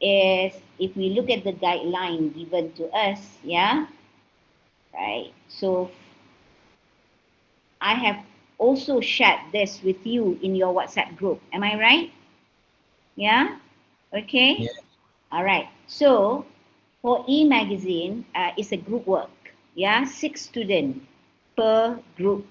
is, if we look at the guideline given to us, yeah, right? So I have also shared this with you in your WhatsApp group. Am I right? Yeah? Okay? Yeah. All right. So for Emagazine, it's a group work. Yeah? 6 students per group.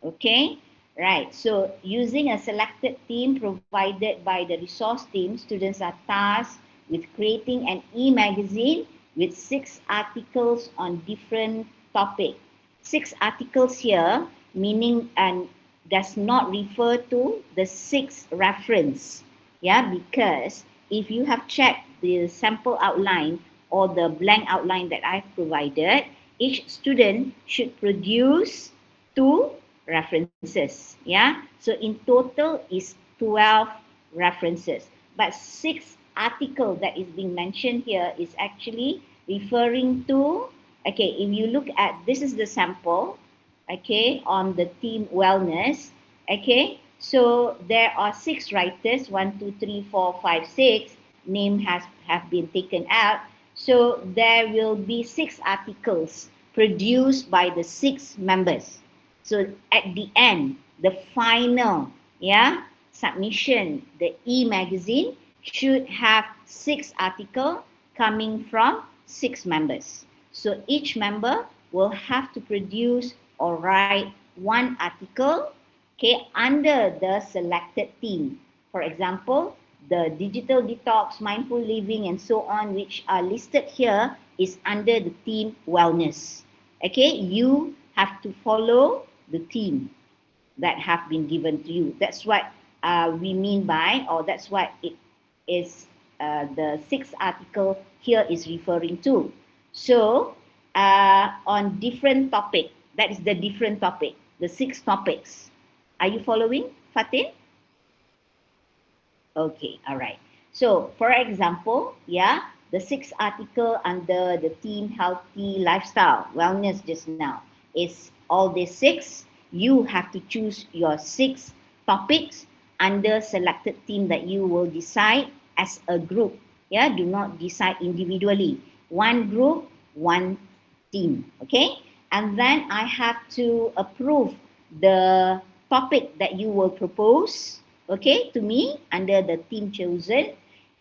Okay? Right. So using a selected theme provided by the resource team, students are tasked with creating an e-magazine with 6 articles on different topics. 6 articles here meaning and does not refer to the 6 reference. Yeah, because if you have checked the sample outline or the blank outline that I've provided, each student should produce 2 references. Yeah, so in total is 12 references, but 6 article that is being mentioned here is actually referring to, okay, if you look at, this is the sample, okay, on the theme wellness. Okay, so there are 6 writers, 1, 2, 3, 4, 5, 6 name has have been taken out. So there will be 6 articles produced by the 6 members. So at the end, the final, yeah, submission, the e-magazine should have 6 articles coming from 6 members. So each member will have to produce or write 1 article, okay, under the selected theme. For example, the digital detox, mindful living, and so on, which are listed here, is under the theme wellness. Okay, you have to follow the theme that have been given to you. That's what we mean by, or that's what it is, the 6 article here is referring to. So on different topic, that is the different topic, the 6 topics. Are you following, Fatin? Okay, all right. So for example, yeah, the 6 article under the theme healthy lifestyle, wellness just now is all these 6. You have to choose your 6 topics under selected theme that you will decide as a group. Yeah, do not decide individually. One group, one team. Okay, and then I have to approve the topic that you will propose, okay, to me under the theme chosen,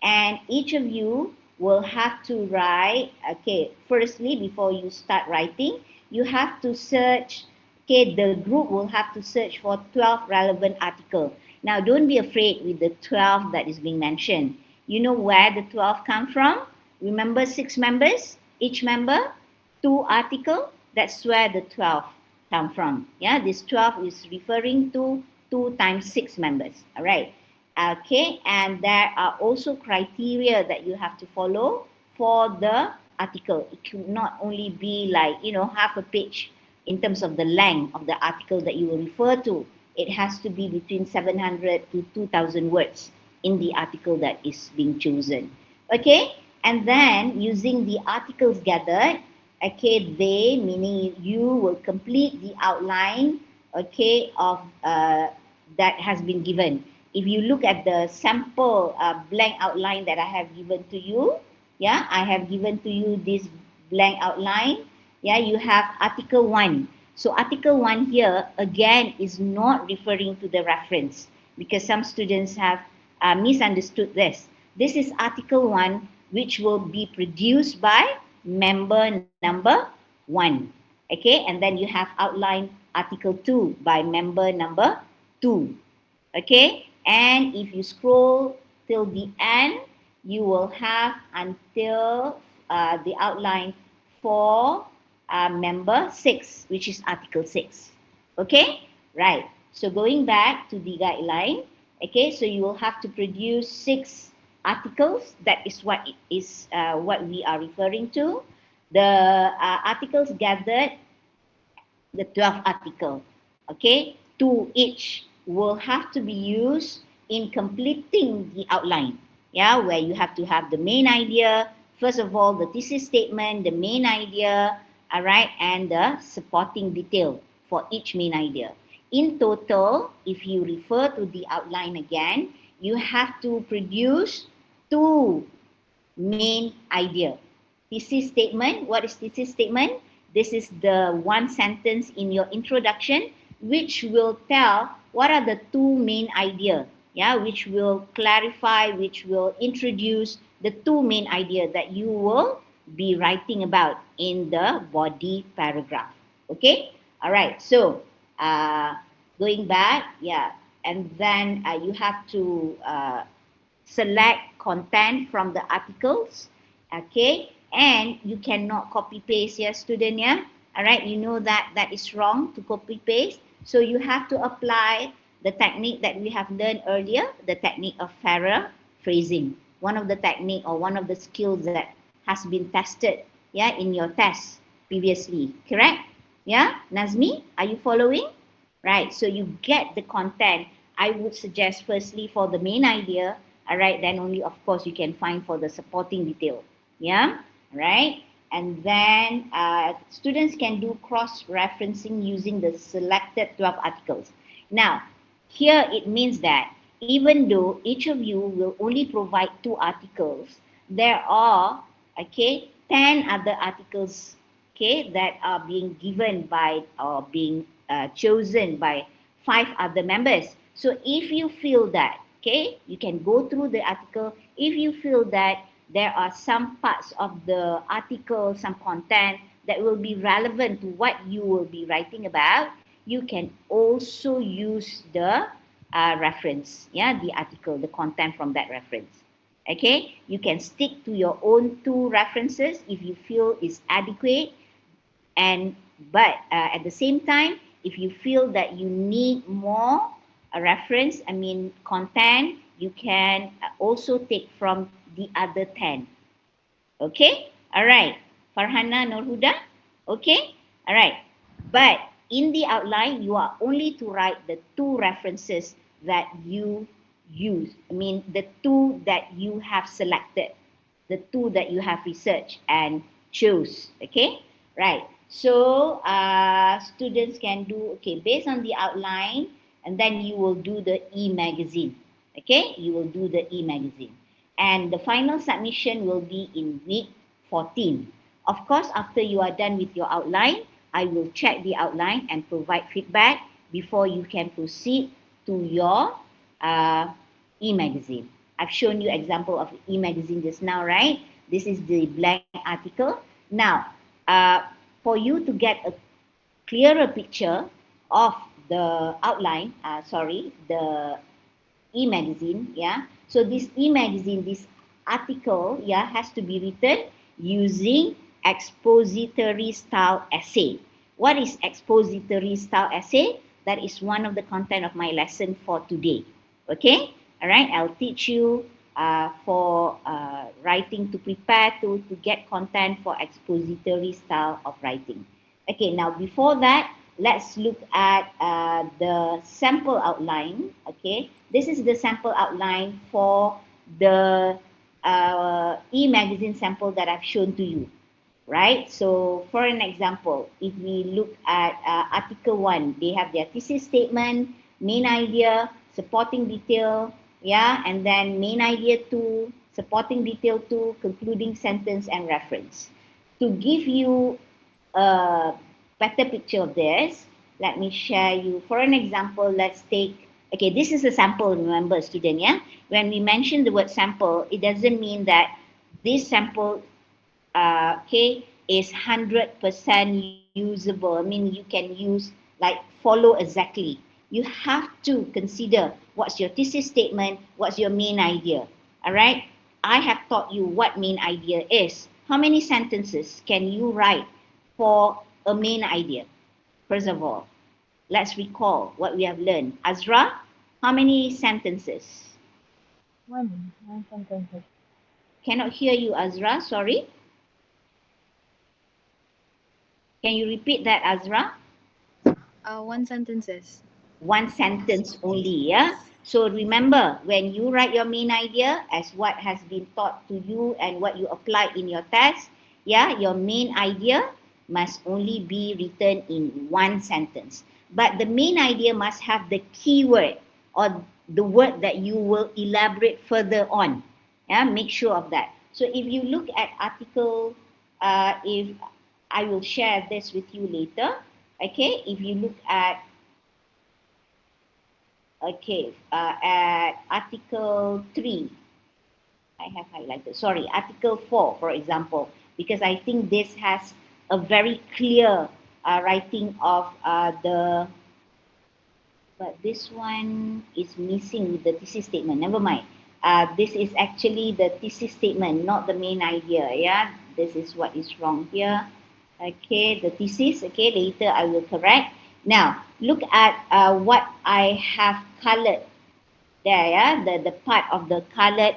and each of you will have to write, okay, firstly, before you start writing, you have to search, okay, the group will have to search for 12 relevant articles. Now don't be afraid with the 12 that is being mentioned. You know where the 12 come from? Remember 6 members, each member 2 article, that's where the 12 come from. Yeah, this 12 is referring to 2 times 6 members. All right. Okay, and there are also criteria that you have to follow for the article. It should not only be like, half a page in terms of the length of the article that you will refer to. It has to be between 700 to 2,000 words in the article that is being chosen. Okay, and then using the articles gathered, okay, they meaning you will complete the outline, okay, of that has been given. If you look at the sample blank outline that I have given to you, yeah, I have given to you this blank outline. Yeah, you have article 1. So article 1 here again is not referring to the reference, because some students have misunderstood this. This is article 1, which will be produced by member number 1. Okay, and then you have outline article 2 by member number 2. Okay, and if you scroll till the end, you will have until the outline for member 6, which is article 6. Okay, right. So going back to the guideline, okay, so you will have to produce 6 articles. That is what it is, what we are referring to. The articles gathered, the 12 article, okay, 2 each will have to be used in completing the outline, yeah, where you have to have the main idea, first of all, the thesis statement, the main idea, all right, and the supporting detail for each main idea. In total, if you refer to the outline again, you have to produce 2 main idea. Thesis statement, what is thesis statement? This is the one sentence in your introduction which will tell what are the two main idea, yeah, which will clarify, which will introduce the two main idea that you will be writing about in the body paragraph. Okay, all right. So going back, yeah, and then you have to select content from the articles, okay, and you cannot copy paste, yes student, yeah, all right, you know that that is wrong to copy paste, so you have to apply the technique that we have learned earlier, the technique of paraphrasing, one of the technique or one of the skills that has been tested, yeah, in your test previously, correct? Yeah, Nazmi, are you following? Right, so you get the content. I would suggest firstly for the main idea, all right, then only of course you can find for the supporting detail, yeah, right, and then students can do cross referencing using the selected 12 articles. Now here it means that even though each of you will only provide two articles, there are, okay, 10 other articles, okay, that are being given by or being chosen by 5 other members. So if you feel that, okay, you can go through the article. If you feel that there are some parts of the article, some content that will be relevant to what you will be writing about, you can also use the reference, yeah, the article, the content from that reference. Okay, you can stick to your own two references if you feel is adequate, and but at the same time, if you feel that you need more reference, I mean content, you can also take from the other 10. Okay, all right, Farhana, Nurhuda, okay, all right, but in the outline you are only to write the two references that you use, I mean the two that you have selected, the two that you have researched and chose, okay, right, so students can do, okay, based on the outline, and then you will do the e-magazine, okay, you will do the e-magazine, and the final submission will be in week 14. Of course, after you are done with your outline, I will check the outline and provide feedback before you can proceed to your uh, e-magazine. I've shown you example of e-magazine just now, right? This is the blank article. Now, for you to get a clearer picture of the outline, the e-magazine, yeah. So this e-magazine, this article, yeah, has to be written using expository style essay. What is expository style essay? That is one of the content of my lesson for today. Okay, all right. I'll teach you for writing to prepare to get content for expository style of writing. Okay, now before that, let's look at the sample outline. Okay, this is the sample outline for the e-magazine sample that I've shown to you, right? So for an example, if we look at Article 1, they have their thesis statement, main idea, supporting detail, yeah, and then main idea 2, supporting detail 2, concluding sentence and reference. To give you a better picture of this, let me share you. For an example, let's take, okay, this is a sample, remember student, yeah? When we mention the word sample, it doesn't mean that this sample, okay, is 100% usable. I mean, you can use like follow exactly. You have to consider what's your thesis statement, what's your main idea. All right. I have taught you what main idea is. How many sentences can you write for a main idea? First of all, let's recall what we have learned. Azra, how many sentences? One sentence. Cannot hear you, Azra. Sorry. Can you repeat that, Azra? One sentences. One sentence only, yeah? So remember, when you write your main idea as what has been taught to you and what you apply in your test, yeah, your main idea must only be written in one sentence. But the main idea must have the keyword or the word that you will elaborate further on. Yeah, make sure of that. So if you look at article, if I will share this with you later, okay, if you look at, okay, at article 3, I have highlighted, sorry, article 4, for example, because I think this has a very clear writing of but this one is missing with the thesis statement. Never mind. This is actually the thesis statement, not the main idea. Yeah, this is what is wrong here. Okay, the thesis. Okay, later I will correct. Now, look at what I have colored there, yeah, the part of the colored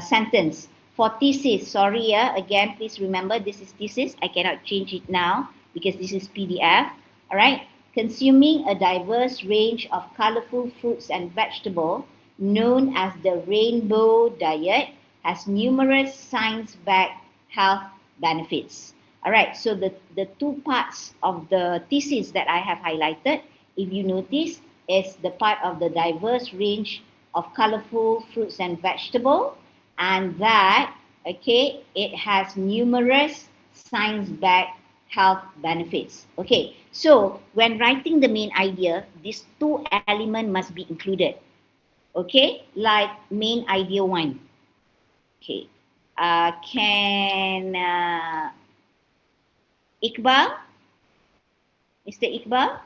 sentence. For thesis, sorry, yeah, again, please remember this is thesis. I cannot change it now because this is PDF. All right. Consuming a diverse range of colorful fruits and vegetables, known as the rainbow diet, has numerous science-backed health benefits. All right, so the two parts of the thesis that I have highlighted, if you notice, is the part of the diverse range of colorful fruits and vegetables, and that, okay, it has numerous science-backed health benefits. Okay, so when writing the main idea, these two elements must be included. Okay, like main idea one. Okay, can Iqbal, Mr. Iqbal,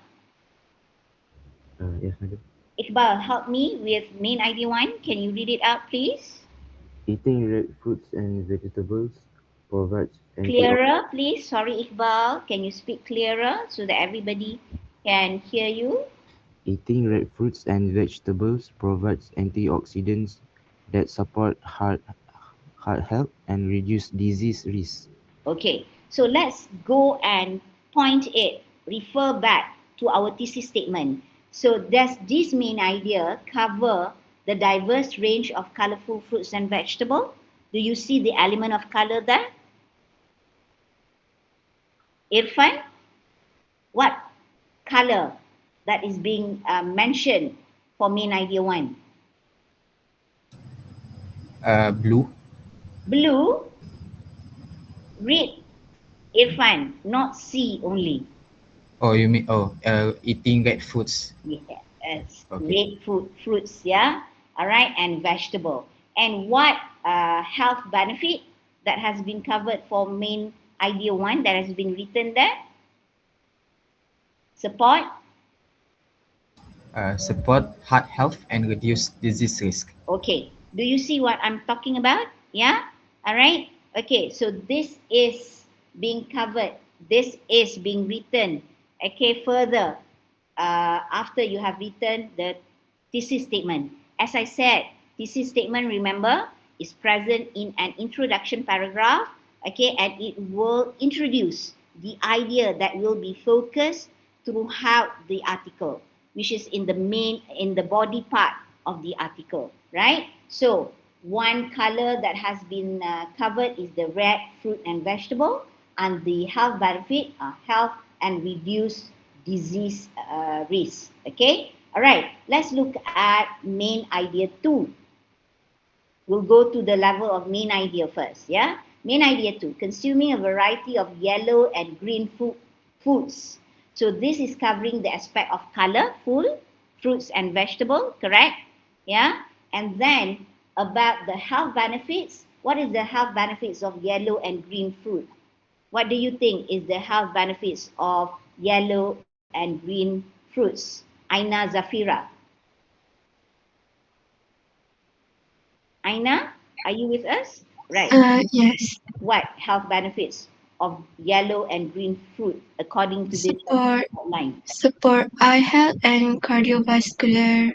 Yes, madam. Iqbal, help me with main idea one. Can you read it out, please? Eating red fruits and vegetables provides Clearer, please. Sorry, Iqbal. Can you speak clearer so that everybody can hear you? eating red fruits and vegetables provides antioxidants that support heart health and reduce disease risk. Okay, so let's go and point it, refer back to our thesis statement. So does this main idea cover the diverse range of colorful fruits and vegetables? Do you see the element of color there? Irfan, what color that is being mentioned for main idea one? Blue. Blue, red, Irfan, not C only. Oh, you mean eating red foods. Yeah, Okay. red fruits, yeah, all right, and vegetable. And what health benefit that has been covered for main idea one that has been written there? Support. Support heart health and reduce disease risk. Okay. Do you see what I'm talking about? Yeah. All right. Okay. So this is being covered. This is being written. Okay. Further, after you have written the thesis statement. As I said, thesis statement, remember, is present in an introduction paragraph. Okay, and it will introduce the idea that will be focused throughout the article, which is in the main, in the body part of the article, right? So one color that has been covered is the red fruit and vegetable, and the health benefit are health and reduce disease risk. Okay, all right, let's look at main idea 2. We'll go to the level of main idea first. Yeah, main idea 2, consuming a variety of yellow and green foods. So this is covering the aspect of color, full fruits and vegetable, correct? Yeah, and then about the health benefits. What is the health benefits of yellow and green fruit? What do you think is the health benefits of yellow and green fruits? Aina Zafira. Aina, are you with us? Right. Yes. What health benefits of yellow and green fruit according to this Support outline? support eye health and cardiovascular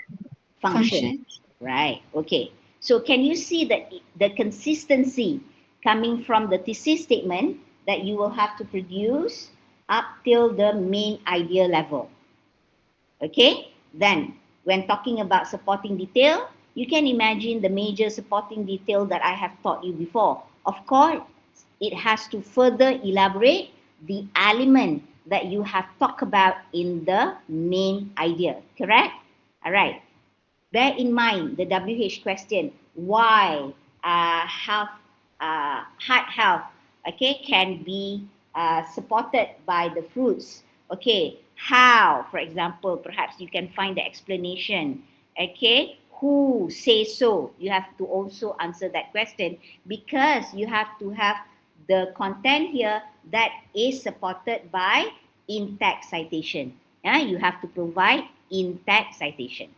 Function. function. Right. Okay. So can you see the consistency coming from the thesis statement that you will have to produce up till the main idea level? Okay, then when talking about supporting detail, you can imagine the major supporting detail that I have taught you before. Of course, it has to further elaborate the element that you have talked about in the main idea, correct? All right. Bear in mind the WH question, why health heart health, okay, can be supported by the fruits. Okay, how, for example, perhaps you can find the explanation. Okay, who says so? You have to also answer that question, because you have to have the content here that is supported by in-text citation. Yeah, you have to provide in-text citation.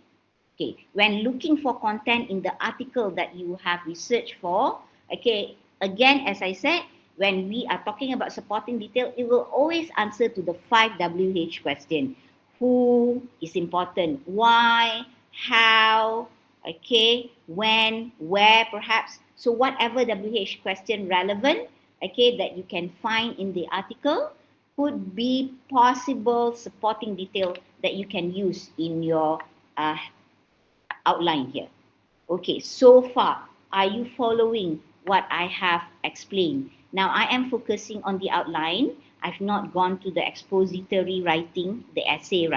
Okay, when looking for content in the article that you have researched for, okay, again, as I said, when we are talking about supporting detail, it will always answer to the 5 WH question. Who is important? Why? How? Okay, when? Where? Perhaps. So whatever WH question relevant, okay, that you can find in the article could be possible supporting detail that you can use in your uh, outline here. Okay, so far, are you following what I have explained? Now, I am focusing on the outline. I've not gone to the expository writing, the essay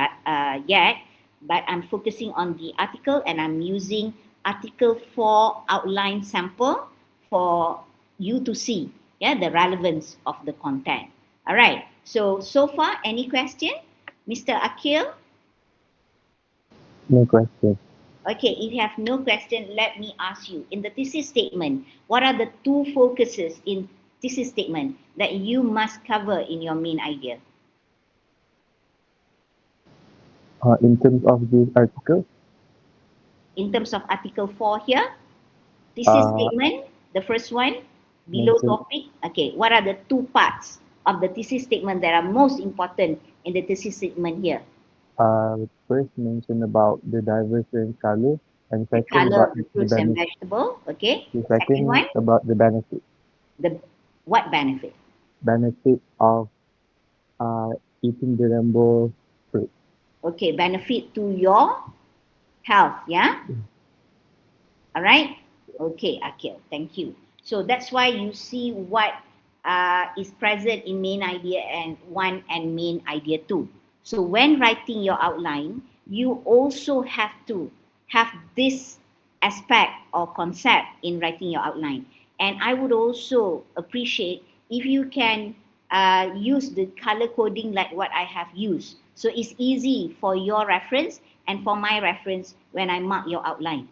yet, but I'm focusing on the article, and I'm using article 4 outline sample for you to see, yeah, the relevance of the content. All right, so far, any question? Mr. Akil? No question. Okay, if you have no question, let me ask you. In the thesis statement, what are the 2 focuses in thesis statement that you must cover in your main idea? In terms of this article, In terms of article 4 here, thesis uh, statement, the first one, below mention topic. Okay, what are the 2 parts of the thesis statement that are most important in the thesis statement here? first mention about the diverse range color, and The second color about of the the fruits and benefit. vegetable. Okay, The second second one, about the the what benefit? benefit of eating the rainbow fruit. Okay, benefit to your health, yeah? All right. Okay, Akil, thank you. So that's why you see what is present in main idea and 1 and main idea 2. So when writing your outline, you also have to have this aspect or concept in writing your outline. And I would also appreciate if you can use the color coding like what I have used. So it's easy for your reference and for my reference when I mark your outline.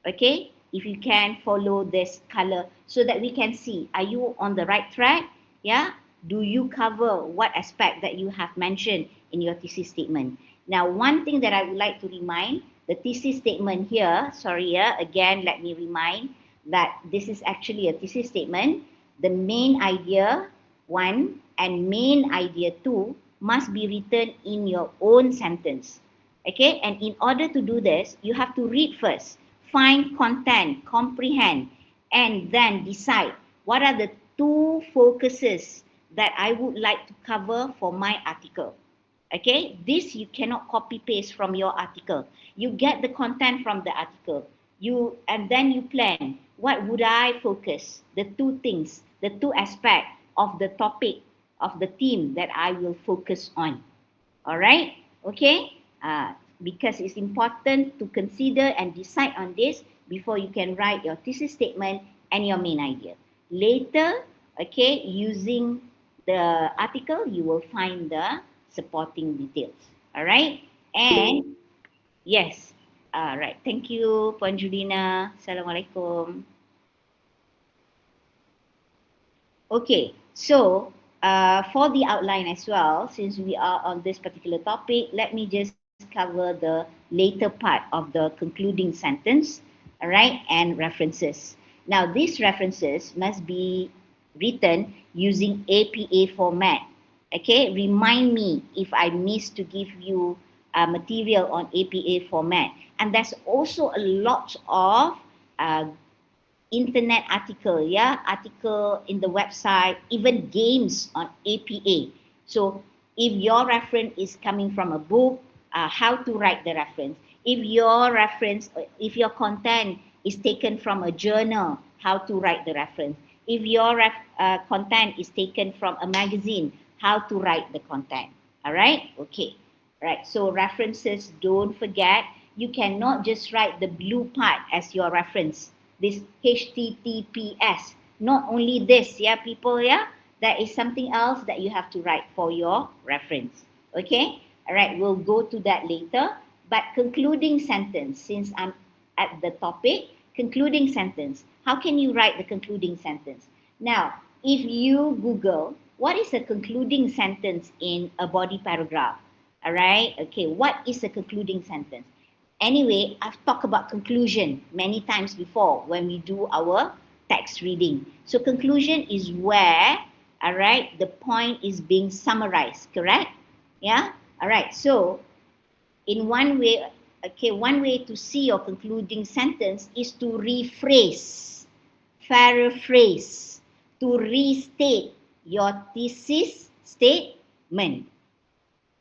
Okay, if you can follow this color so that we can see, are you on the right track? Yeah, do you cover what aspect that you have mentioned in your thesis statement? Now, one thing that I would like to remind, the thesis statement here, sorry, yeah, again, let me remind that this is actually a thesis statement. The main idea 1 and main idea 2 must be written in your own sentence. Okay, and in order to do this, you have to read first, find content, comprehend, and then decide what are the 2 focuses that I would like to cover for my article. Okay, this you cannot copy paste from your article. You get the content from the article. You and then you plan what would I focus, the 2 things, the 2 aspect of the topic of the theme that I will focus on. All right, okay, because it's important to consider and decide on this before you can write your thesis statement and your main idea. Later, okay, using the article, you will find the supporting details. All right, and yes, all right, thank you, Puan Julina. Assalamualaikum. Okay, so for the outline as well, since we are on this particular topic, let me just cover the later part of the concluding sentence, all right, and references. Now, these references must be written using APA format. Okay, remind me if I miss to give you material on APA format. And there's also a lot of internet article, yeah, article in the website, even games on APA. So if your reference is coming from a book, how to write the reference. If your reference, if your content is taken from a journal, how to write the reference. If your content is taken from a magazine, how to write the content. All right, okay. Right, so references, don't forget, you cannot just write the blue part as your reference, this HTTPS. not only this, yeah, people, yeah, there is something else that you have to write for your reference. Okay, all right, we'll go to that later. But concluding sentence, since I'm at the topic, concluding sentence, how can you write the concluding sentence? Now, if you Google what is a concluding sentence in a body paragraph, all right, okay, what is a concluding sentence? Anyway, I've talked about conclusion many times before when we do our text reading. So conclusion is where, all right, the point is being summarized, correct? Yeah? All right. So in one way, okay, one way to see your concluding sentence is to rephrase, paraphrase, to restate your thesis statement,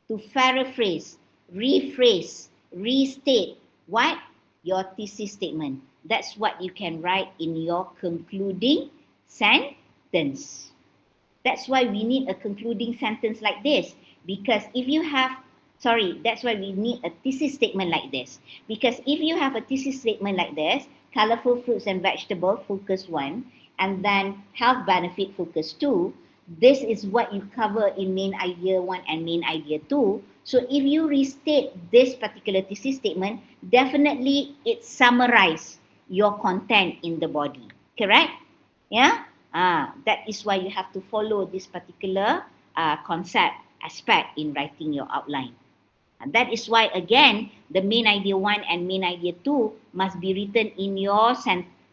to paraphrase, rephrase, restate what? Your thesis statement. That's what you can write in your concluding sentence. That's why we need a concluding sentence like this. Because if you have, that's why we need a thesis statement like this. Because if you have a thesis statement like this, colorful fruits and vegetables, focus 1, and then health benefit, focus 2, this is what you cover in main idea 1 and main idea 2. So if you restate this particular thesis statement, definitely it summarizes your content in the body. Correct? Yeah? That is why you have to follow this particular concept aspect in writing your outline. And that is why, again, the main idea 1 and main idea 2 must be written in your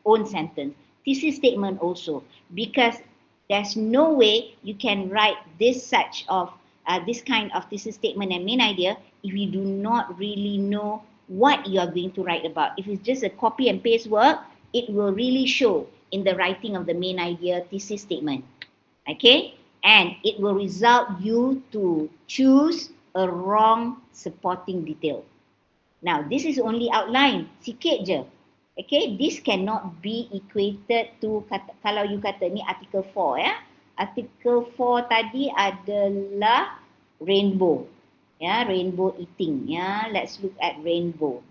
own sentence. Thesis statement also, because there's no way you can write this kind of thesis statement and main idea if you do not really know what you are going to write about. If it's just a copy and paste work, it will really show in the writing of the main idea thesis statement. Okay? And it will result you to choose a wrong supporting detail. Now, this is only outline, sikit je. Okay, this cannot be equated to, kalau you kata ni article 4 ya. Article 4 tadi adalah rainbow. Ya, rainbow eating. Ya, let's look at rainbow.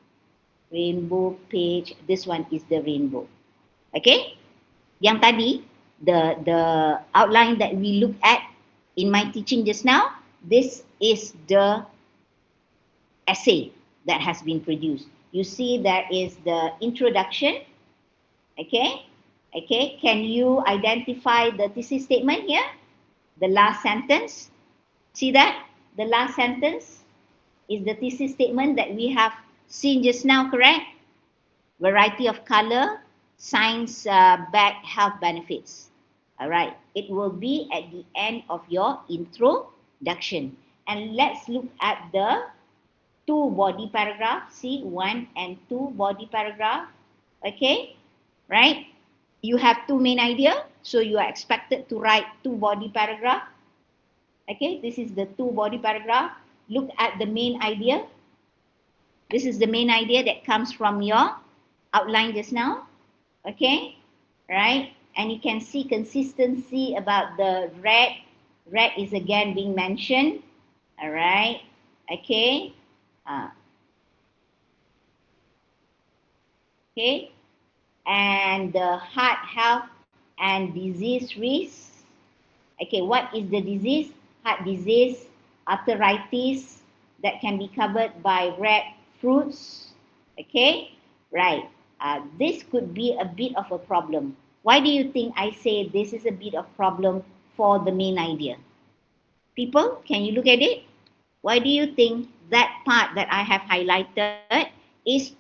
Rainbow page, this one is the rainbow. Okay? Yang tadi, the outline that we look at in my teaching just now, this is the essay that has been produced. You see there is the introduction. Okay? Okay, can you identify the thesis statement here? The last sentence. See that? The last sentence is the thesis statement that we have seen just now, correct? Variety of color, science backed health benefits. All right, it will be at the end of your introduction. And let's look at the 2 body paragraph. See, 1 and 2 body paragraph. Okay, right? You have 2 main idea, so you are expected to write 2 body paragraph. Okay, this is the 2 body paragraph. Look at the main idea. This is the main idea that comes from your outline just now. Okay, right? And you can see consistency about the red. Red is again being mentioned. All right, okay. Okay, and the heart health and disease risk. Okay, what is the disease? Heart disease, arthritis that can be covered by red fruits. Okay, right. This could be a bit of a problem. Why do you think I say this is a bit of problem for the main idea? People, can you look at it? Why do you think that part that I have highlighted is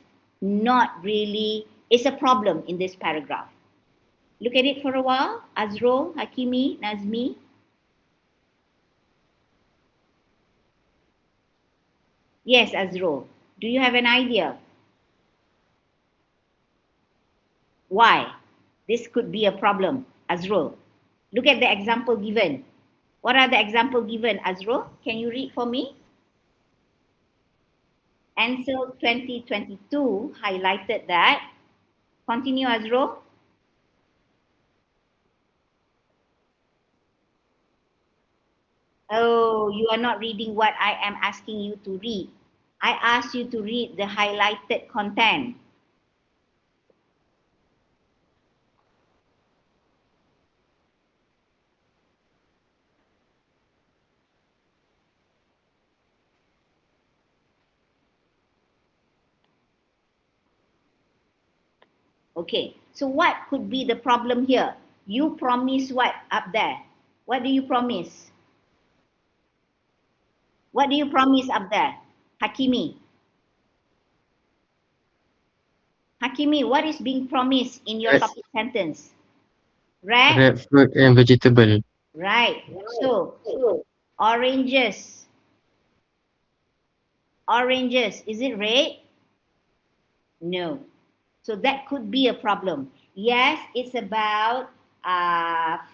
not really, is a problem in this paragraph? Look at it for a while. Azrul, Hakimi, Nazmi. Yes, Azrul. Do you have an idea? Why? This could be a problem, Azrul. Look at the example given. What are the example given, Azrul? Can you read for me? Ansel 2022 highlighted that. Continue, Azrul. Oh, you are not reading what I am asking you to read. I asked you to read the highlighted content. Okay, so what could be the problem here? You promise what up there? What do you promise? What do you promise up there? Hakimi. Hakimi, what is being promised in your Red, topic sentence? Red? red fruit and vegetable. Right. So, oranges. Oranges, is it red? No. So that could be a problem. Yes, it's about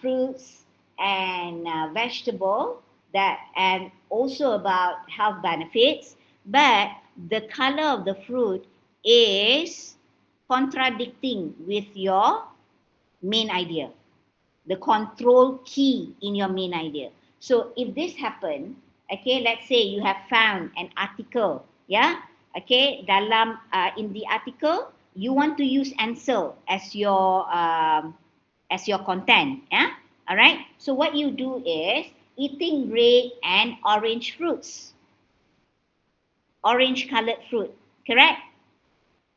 fruits and vegetable that, and also about health benefits, but the color of the fruit is contradicting with your main idea, the control key in your main idea. So if this happen, okay, let's say you have found an article, yeah, okay, dalam in the article you want to use answer as your content, yeah, all right. So what you do is eating red and orange fruits, orange colored fruit, correct?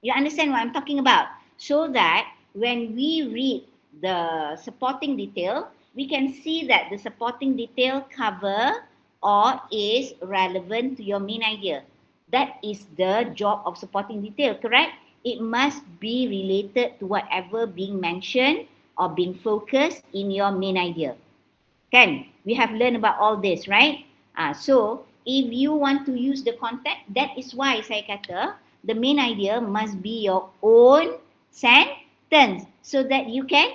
You understand what I'm talking about? So that when we read the supporting detail, we can see that the supporting detail cover or is relevant to your main idea. That is the job of supporting detail, correct? It must be related to whatever being mentioned or being focused in your main idea. Kan? We have learned about all this, right? So, if you want to use the content, that is why saya kata the main idea must be your own sentence so that you can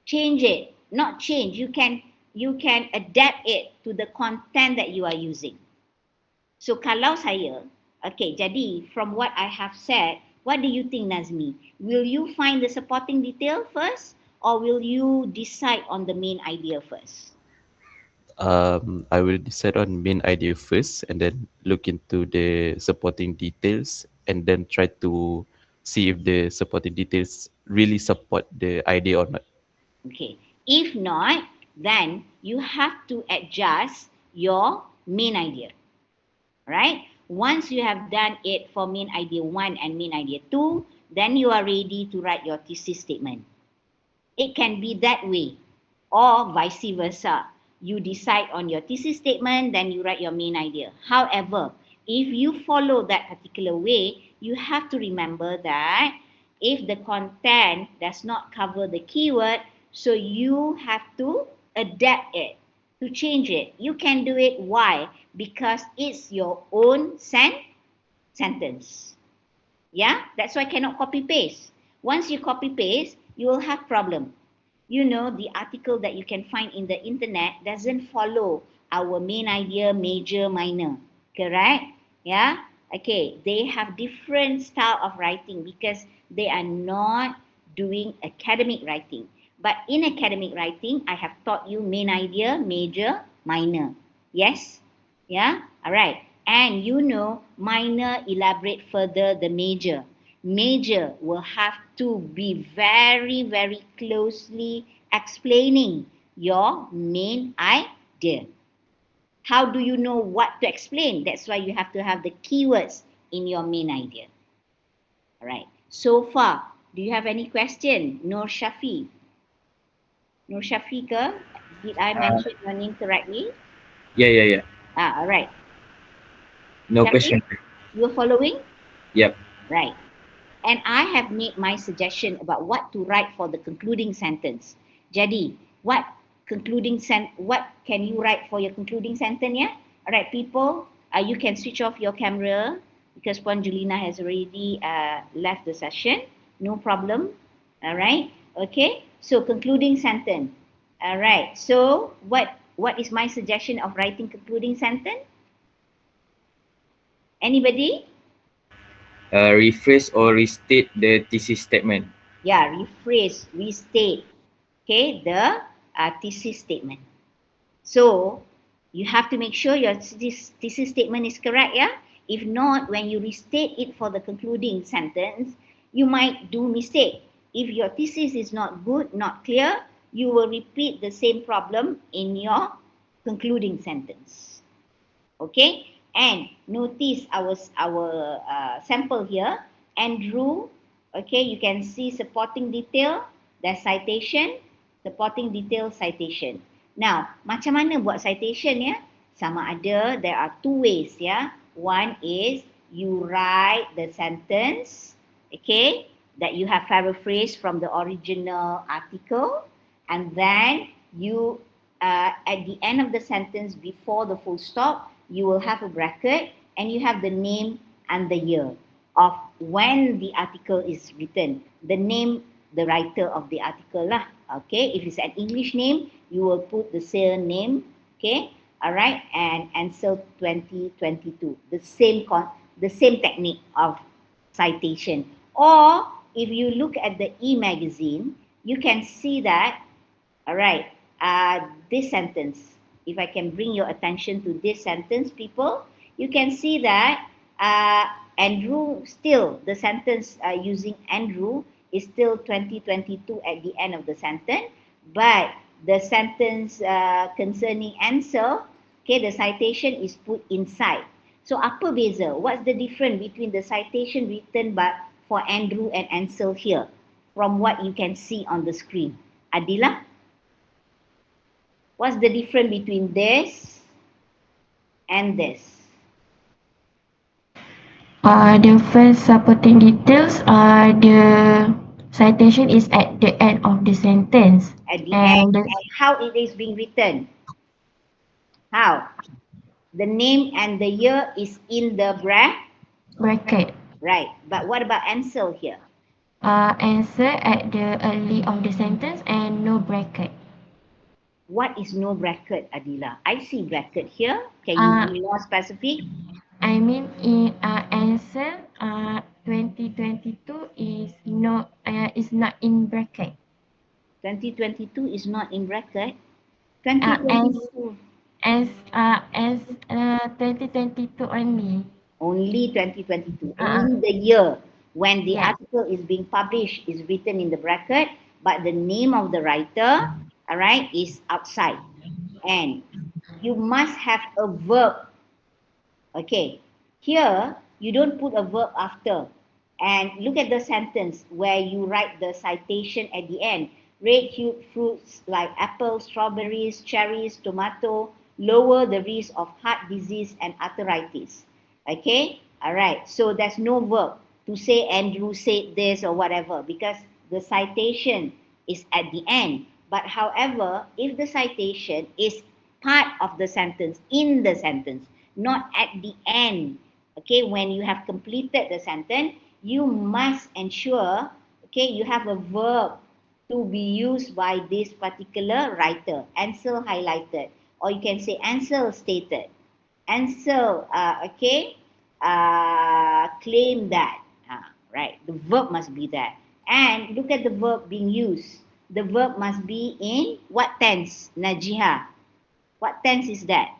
change it. Not change, you can adapt it to the content that you are using. So, kalau saya, okay, jadi from what I have said, what do you think, Nazmi? Will you find the supporting detail first or will you decide on the main idea first? I will decide on main idea first and then look into the supporting details and then try to see if the supporting details really support the idea or not. Okay. If not, then you have to adjust your main idea. Right? Once you have done it for main idea 1 and main idea 2, then you are ready to write your thesis statement. It can be that way or vice versa. You decide on your thesis statement, then you write your main idea. However, if you follow that particular way, you have to remember that if the content does not cover the keyword, so you have to adapt it, to change it. You can do it. Why? Because it's your own sentence. Yeah, that's why cannot copy paste. Once you copy paste, you will have problem. You know, the article that you can find in the internet doesn't follow our main idea, major, minor. Correct? Yeah? Okay, they have different style of writing because they are not doing academic writing. But in academic writing, I have taught you main idea, major, minor. Yes? Yeah? All right. And you know, minor elaborate further the major. Major will have to be very, very closely explaining your main idea. How do you know what to explain? That's why you have to have the keywords in your main idea. All right. So far, do you have any question? Nur Shafi. Nur Shafi ke? Did I mention your name correctly? Yeah. All right. No Shafi, question. you're following? Yep. Right. And I have made my suggestion about what to write for the concluding sentence. Jadi, what can you write for your concluding sentence? Yeah. All right, people. You can switch off your camera because Puan Julina has already left the session. No problem. All right. Okay. So concluding sentence. All right. So what is my suggestion of writing concluding sentence? Anybody? Rephrase or restate the thesis statement. Yeah, rephrase, restate, okay, the thesis statement. So you have to make sure your thesis statement is correct, yeah? If not, when you restate it for the concluding sentence, you might do mistake. If your thesis is not good, not clear, you will repeat the same problem in your concluding sentence. Okay, and notice our sample here. Andrew Okay, you can see supporting detail, there's citation, supporting detail, citation. Now, macam mana buat citation ya? Sama ada, there are two ways ya. One is you write the sentence, okay, that you have paraphrased from the original article, and then you, at the end of the sentence, before the full stop, you will have a bracket and you have the name and the year of when the article is written, the name, the writer of the article lah. Okay, if it's an English name, you will put the surname. Okay, all right, and answer 2022. The same technique of citation. Or if you look at the Emagazine, you can see that. All right, this sentence. If I can bring your attention to this sentence, people, you can see that Andrew still, the sentence using Andrew is still 2022 at the end of the sentence, but the sentence concerning Ansel, okay, the citation is put inside. So apa beza? What's the difference between the citation written but for Andrew and Ansel here from what you can see on the screen? Adila? What's the difference between this and this? The first supporting details, the citation is at the end of the sentence. At the end, And the and how it is being written? How? The name and the year is in the bracket, right. But what about Ansel here? answer at the early of the sentence and no bracket. What is no bracket, Adila? I see bracket here. Can you Uh, be more specific? I mean in answer 2022 is not in bracket. 2022 is not in bracket. Uh, as 2022, as 2022 only. only 2022. Uh, Only the year when the yes. article is being published is written in the bracket, but the name of the writer, all right, is outside. And you must have a verb. Okay, here you don't put a verb after. And look at the sentence where you write the citation at the end. Red hued fruits like apples, strawberries, cherries, tomato lower the risk of heart disease and arthritis. Okay, all right. So there's no verb to say Andrew said this or whatever because the citation is at the end. But however, if the citation is part of the sentence, in the sentence, not at the end, okay, when you have completed the sentence, you must ensure, okay, you have a verb to be used by this particular writer. Ansel highlighted, or you can say Ansel stated. Ansel, claim that. Right, the verb must be there. And look at the verb being used. The verb must be in what tense, Najiha? What tense is that?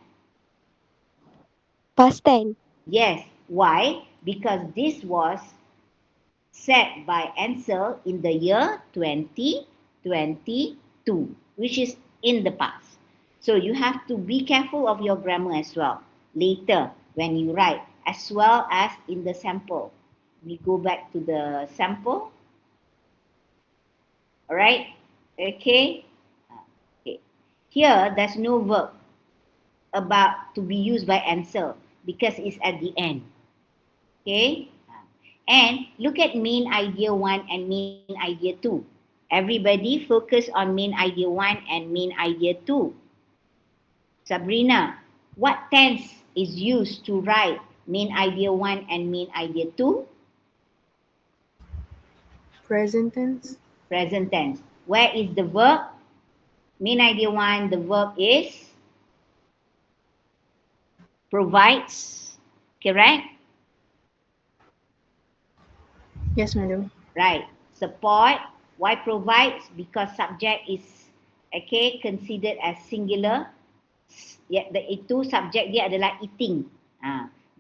Past tense. Yes. Why? Because this was said by Ansel in the year 2022, which is in the past. So you have to be careful of your grammar as well later when you write, as well as in the sample. We go back to the sample. All right. Okay. Okay. Here, there's no verb about to be used by Ansel because it's at the end. Okay. And look at main idea 1 and main idea 2. Everybody focus on main idea 1 and main idea 2. Sabrina, what tense is used to write main idea 1 and main idea 2? Present tense. Present tense. Where is the verb? Main idea 1, the verb is provides, correct? Yes, madam. Right. Support. Why provides? Because subject is considered as singular. Itu subjek dia adalah eating.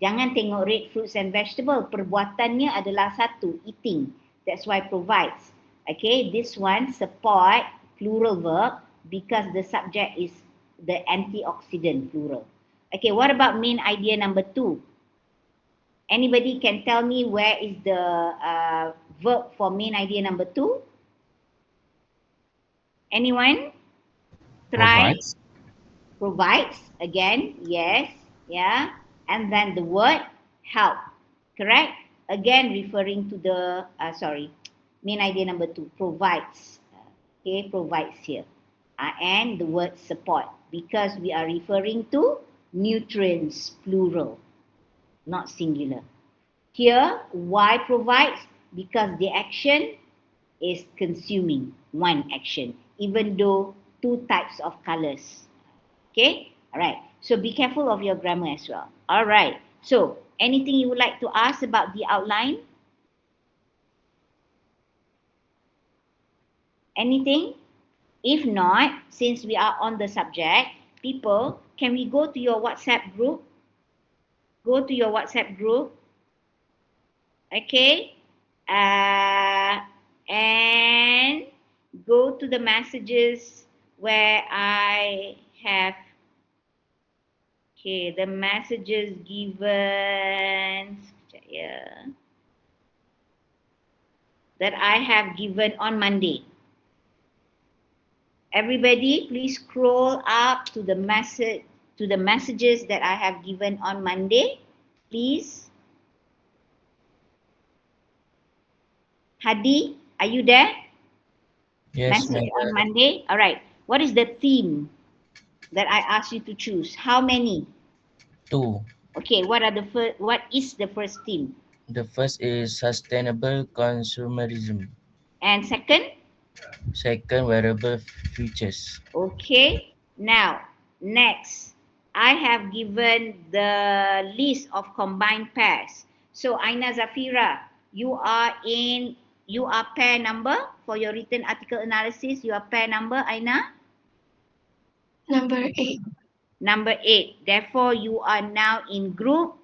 Jangan tengok red fruits and vegetable. Perbuatannya adalah satu, eating. That's why provides. Okay, this one support plural verb because the subject is the antioxidant plural. Okay, what about main idea number 2? Anybody can tell me where is the verb for main idea number 2? Anyone? Try. Provides. Provides again, yes, yeah, and then the word help, correct? Again, referring to the main idea number 2, provides. Okay, provides here, and the word support, because we are referring to nutrients, plural, not singular. Here, why provides? Because the action is consuming, one action, even though two types of colors. Okay, all right. So be careful of your grammar as well. All right. So anything you would like to ask about the outline? Anything? If not, since we are on the subject, people, can we go to your WhatsApp group? Go to your WhatsApp group. Okay. And go to the messages where I have, okay, the messages given, that I have given on Monday. Everybody, please scroll up to the messages that I have given on Monday, please. Hadi, are you there? Yes, Message on madam. Monday. All right. What is the theme that I asked you to choose? How many? 2. Okay. What is the first theme? The first is sustainable consumerism. And second? Second, wearable futures. Okay. Now, next, I have given the list of combined pairs. So, Aina Zafira, you are pair number for your written article analysis. You are pair number, Aina? Number 8, Number 8. Therefore, you are now in group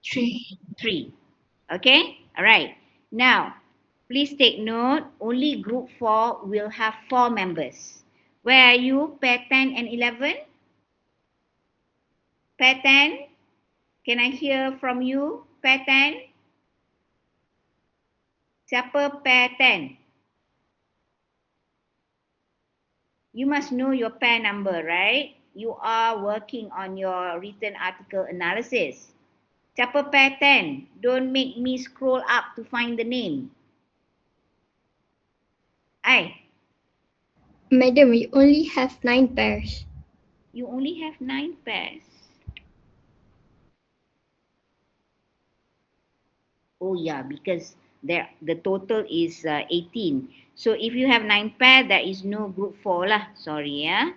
3. 3. Okay? All right. Now, please take note, only group 4 will have 4 members. Where are you? Pair 10 and 11? Pair 10? Can I hear from you? Pair 10? Siapa pair 10? You must know your pair number, right? You are working on your written article analysis. Siapa pair 10? Don't make me scroll up to find the name. Madam, we only have 9 pairs. You only have 9 pairs. Oh yeah, because the total is 18. So if you have 9 pair, there is no group 4 lah. Sorry, yeah.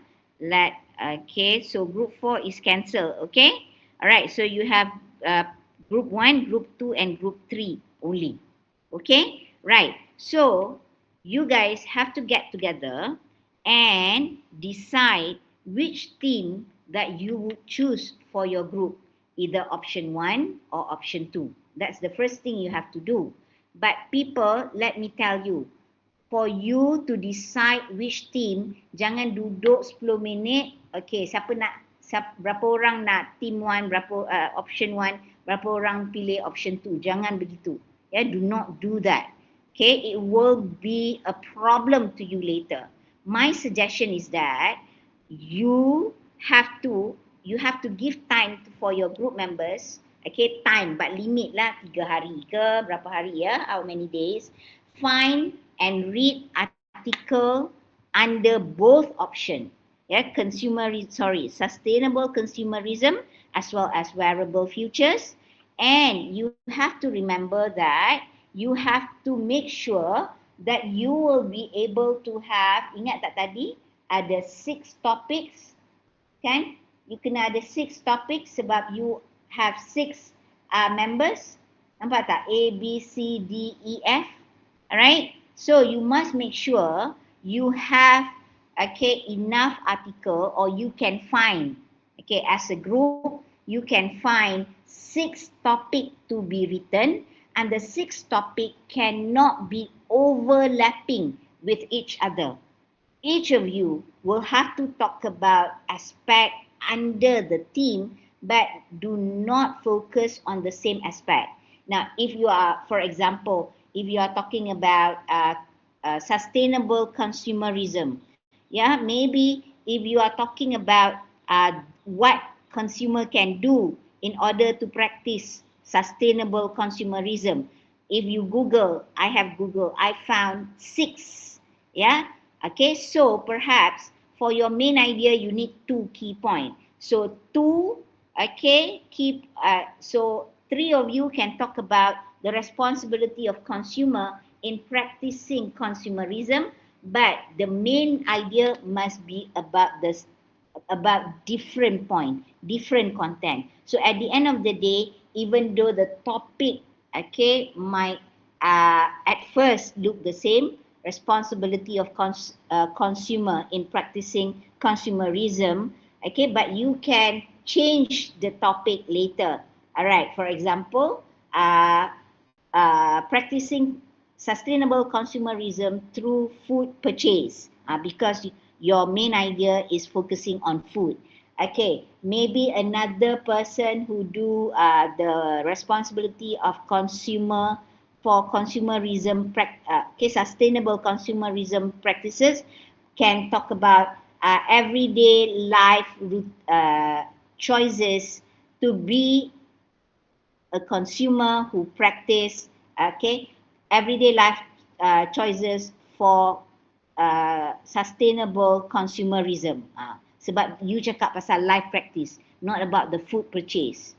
Okay, so group 4 is cancelled. Okay. All right. So you have group 1, group 2, and group 3 only. Okay. Right. So you guys have to get together and decide which team that you would choose for your group, either option 1 or option 2. That's the first thing you have to do. But people, let me tell you, for you to decide which team, jangan duduk 10 minit. Okay, berapa orang nak team 1, option 1, berapa orang pilih option 2. Jangan begitu. Yeah, do not do that. Okay, it will be a problem to you later. My suggestion is that you have to give time for your group members. Okay, time, but limit lah 3 hari ke berapa hari ya, how many days. Find and read article under both option. Yeah, sustainable consumerism as well as wearable futures. And you have to remember that you have to make sure that you will be able to have, ingat tak tadi, ada 6 topics, kan? You kena ada 6 topics sebab you have 6 members. Nampak tak? A, B, C, D, E, F. Alright? So you must make sure you have enough article, or you can find, as a group, you can find 6 topic to be written, and the 6 topic cannot be overlapping with each other. Each of you will have to talk about aspect under the theme, but do not focus on the same aspect. Now, if you are, for example, if you are talking about sustainable consumerism, yeah, maybe if you are talking about what consumer can do in order to practice sustainable consumerism, if you Google, I have Google, I found six. Yeah. Okay. So perhaps for your main idea, you need two key points. So two. Okay. So three of you can talk about the responsibility of consumer in practicing consumerism, but the main idea must be about this, about different point, different content. So at the end of the day, even though the topic, okay, might at first look the same, responsibility of consumer in practicing consumerism, okay, but you can change the topic later. All right, for example, practicing sustainable consumerism through food purchase, because your main idea is focusing on food. Okay, maybe another person who do the responsibility of consumer for consumerism, okay, sustainable consumerism practices, can talk about everyday life choices to be a consumer who practice, okay, everyday life choices for sustainable consumerism. Sebab you cakap pasal life practice, not about the food purchase.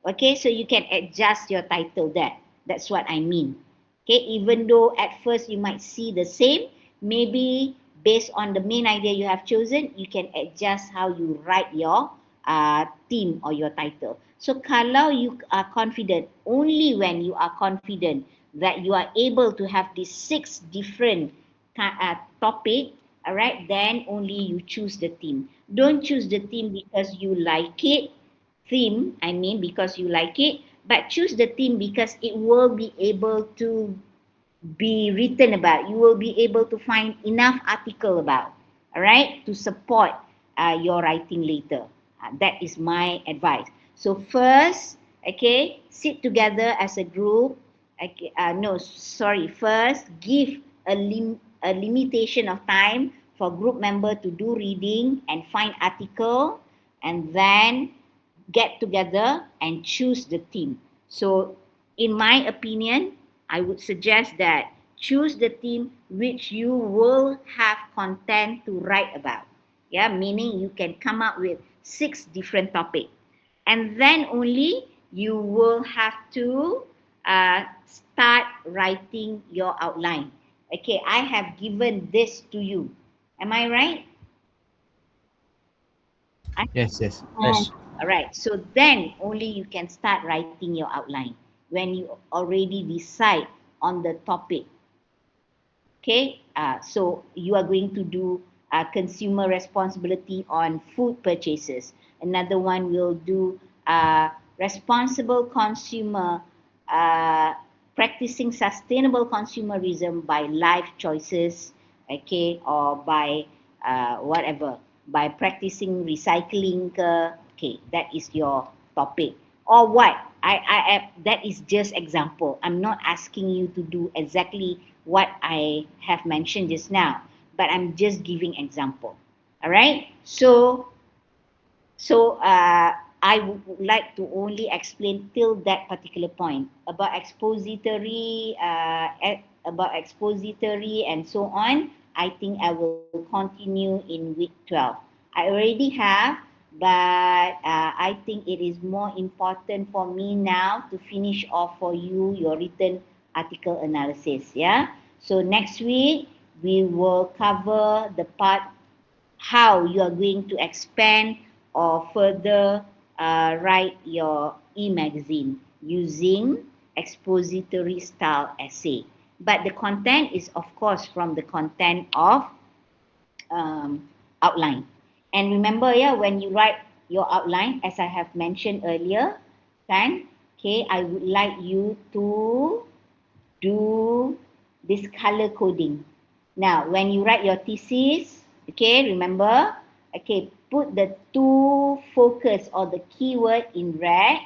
Okay, so you can adjust your title there. That's what I mean. Okay, even though at first you might see the same, maybe based on the main idea you have chosen, you can adjust how you write your theme or your title. So kalau you are confident, only when you are confident that you are able to have these six different topic, all right, then only you choose the theme. Don't choose the theme because you like it, because you like it, but choose the theme because it will be able to be written about. You will be able to find enough article about, all right, to support your writing later. That is my advice. So first, okay, sit together as a group. Okay, no, sorry. First, give a limitation of time for group member to do reading and find article, and then get together and choose the theme. So, in my opinion, I would suggest that choose the theme which you will have content to write about. Yeah, meaning you can come up with six different topics. And then only you will have to start writing your outline. Okay, I have given this to you. Am I right? Yes, yes. Yes. All right. So then only you can start writing your outline when you already decide on the topic. Okay. So you are going to do consumer responsibility on food purchases. Another one will do responsible consumer, practicing sustainable consumerism by life choices. Okay, or by whatever, by practicing recycling. Okay, that is your topic. Or what? That is just example. I'm not asking you to do exactly what I have mentioned just now, but I'm just giving example. All right. So I would like to only explain till that particular point about expository, and so on. I think I will continue in week 12. I already have, but I think it is more important for me now to finish off for you your written article analysis. Yeah. So next week we will cover the part how you are going to expand or further write your e-magazine using expository style essay. But the content is of course from the content of outline. And remember, yeah, when you write your outline, as I have mentioned earlier, kan, okay, I would like you to do this color coding. Now, when you write your thesis, okay, remember, okay, put the two focus or the keyword in red,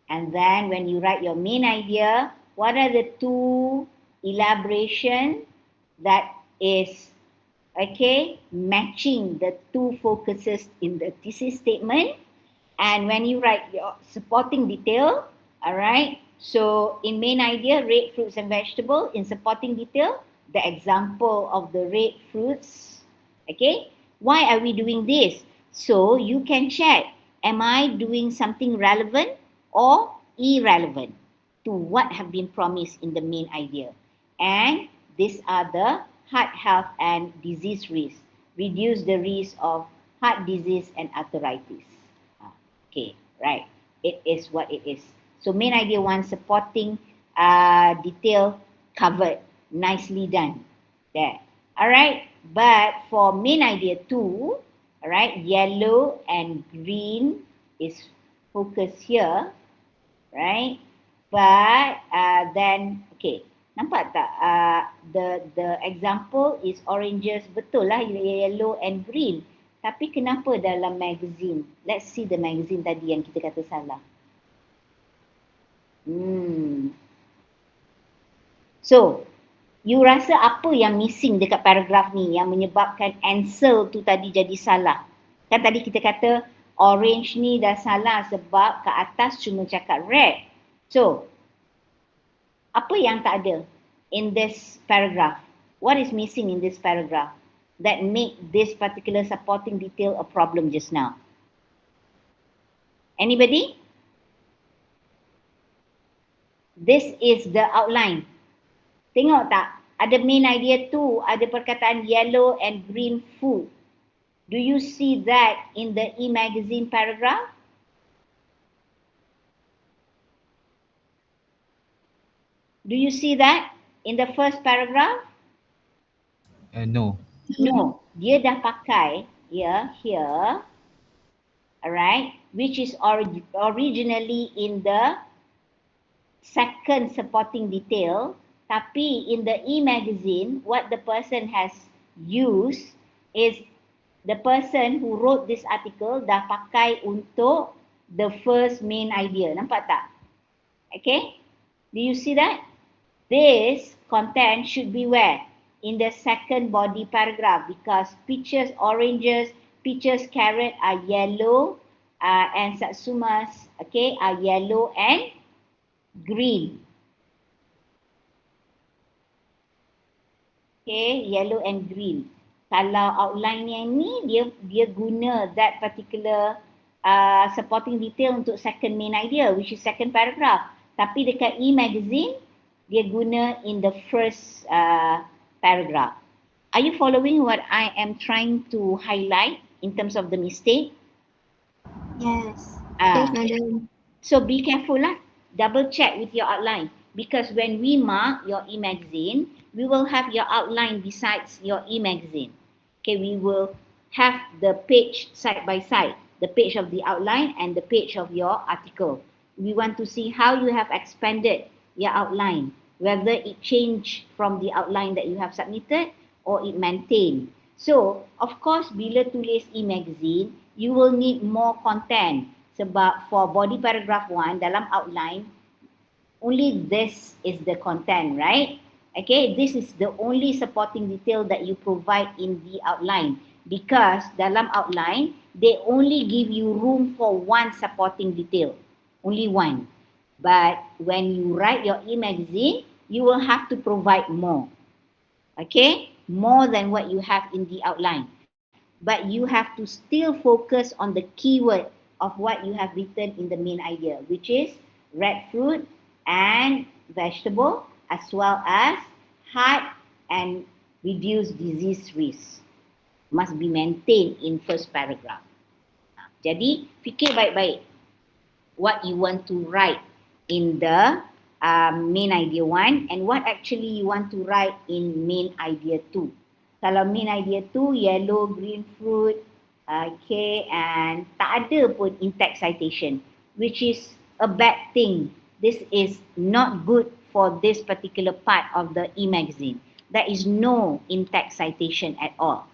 and then when you write your main idea, what are the two elaboration that is, okay, matching the two focuses in the thesis statement. And when you write your supporting detail, all right, so in main idea, red fruits and vegetable, in supporting detail, the example of the red fruits, okay. Why are we doing this? So you can check, am I doing something relevant or irrelevant to what have been promised in the main idea? And these are the heart health and disease risk. Reduce the risk of heart disease and arthritis. Okay, right. It is what it is. So main idea one, supporting detail covered. Nicely done. There. Alright. But for main idea two, alright, yellow and green is focused here. Right. But then, okay. Nampak tak? The example is oranges. Betul lah, yellow and green. Tapi kenapa dalam magazine? Let's see the magazine tadi yang kita kata salah. So, you rasa apa yang missing dekat paragraf ni yang menyebabkan answer tu tadi jadi salah? Kan tadi kita kata orange ni dah salah sebab ke atas cuma cakap red. So, apa yang tak ada in this paragraph? What is missing in this paragraph that make this particular supporting detail a problem just now? Anybody? This is the outline. Tengok tak? Ada main idea tu, ada perkataan yellow and green food. Do you see that in the Emagazine paragraph? Do you see that in the first paragraph? No. No, dia dah pakai here, alright, which is originally in the second supporting detail, tapi in the e-magazine, what the person has used is the person who wrote this article dah pakai untuk the first main idea. Nampak tak? Okay? Do you see that? This content should be where? In the second body paragraph, because peaches, oranges, peaches, carrot are yellow and satsumas, okay, are yellow and green. Okay, yellow and green. Kalau outline yang ni, dia guna that particular supporting detail untuk second main idea, which is second paragraph. Tapi dekat e-magazine, dia guna in the first paragraph. Are you following what I am trying to highlight in terms of the mistake? Yes. Ah. Yes, madam. So be careful lah. Double check with your outline. Because when we mark your e-magazine, we will have your outline besides your e-magazine. Okay, we will have the page side by side. The page of the outline and the page of your article. We want to see how you have expanded your outline, whether it changed from the outline that you have submitted or it maintained. So, of course, bila tulis e-magazine, you will need more content. Sebab for body paragraph 1, dalam outline, only this is the content, right? Okay, this is the only supporting detail that you provide in the outline. Because dalam outline, they only give you room for one supporting detail. Only one. But when you write your e-magazine, you will have to provide more. Okay? More than what you have in the outline. But you have to still focus on the keyword of what you have written in the main idea, which is red fruit and vegetable, as well as heart and reduce disease risk. Must be maintained in first paragraph. Jadi, fikir baik-baik what you want to write in the main idea 1 and what actually you want to write in main idea 2. Kalau main idea 2, yellow, green fruit, okay, and tak ada pun in-text citation, which is a bad thing. This is not good for this particular part of the e-magazine. There is no in-text citation at all.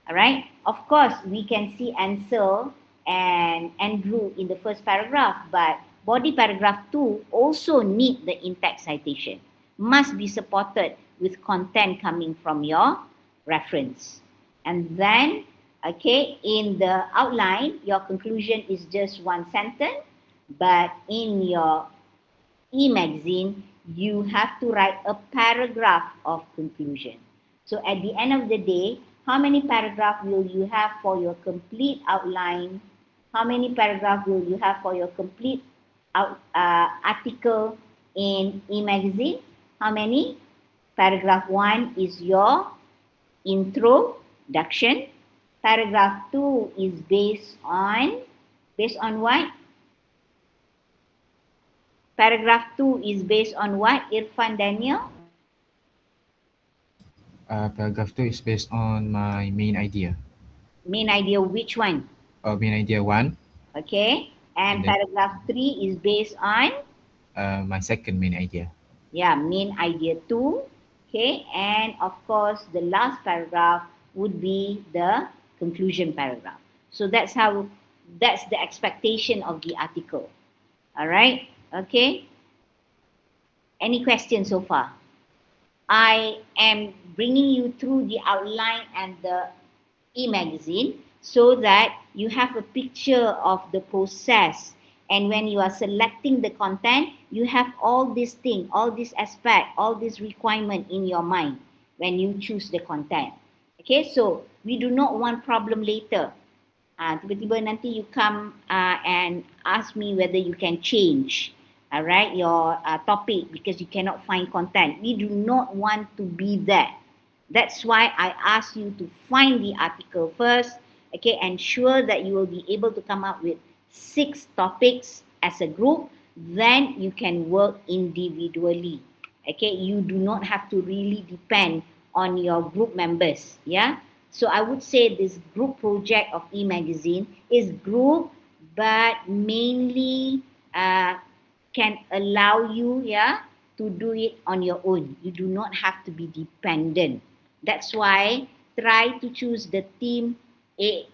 Alright, of course, we can see Ansel and Andrew in the first paragraph, but body paragraph 2 also need the in-text citation. Must be supported with content coming from your reference. And then, okay, in the outline, your conclusion is just one sentence, but in your e-magazine, you have to write a paragraph of conclusion. So at the end of the day, how many paragraphs will you have for your complete outline? How many paragraphs will you have for your complete article in e-magazine? How many? Paragraph 1 is your introduction. Paragraph 2 is based on what? Paragraph 2 is based on what, Irfan Daniel? Paragraph 2 is based on my main idea. Main idea, which one? Main idea 1, Okay. And and then paragraph 3 is based on, my second main idea. yeah, main idea 2. Okay. And of course, the last paragraph would be the conclusion paragraph. So that's the expectation of the article. All right. Okay. Any questions so far? I am bringing you through the outline and the e-magazine so that you have a picture of the process, and when you are selecting the content, you have all these things, all this aspect, all this requirement in your mind when you choose the content. Okay, so we do not want problem later. Tiba-tiba nanti you come and ask me whether you can change, all right, your topic because you cannot find content. We do not want to be that. That's why I ask you to find the article first, okay, ensure that you will be able to come up with 6 topics as a group, then you can work individually. Okay, you do not have to really depend on your group members, yeah. So I would say this group project of e-magazine is group, but mainly can allow you, yeah, to do it on your own. You do not have to be dependent. That's why try to choose the team A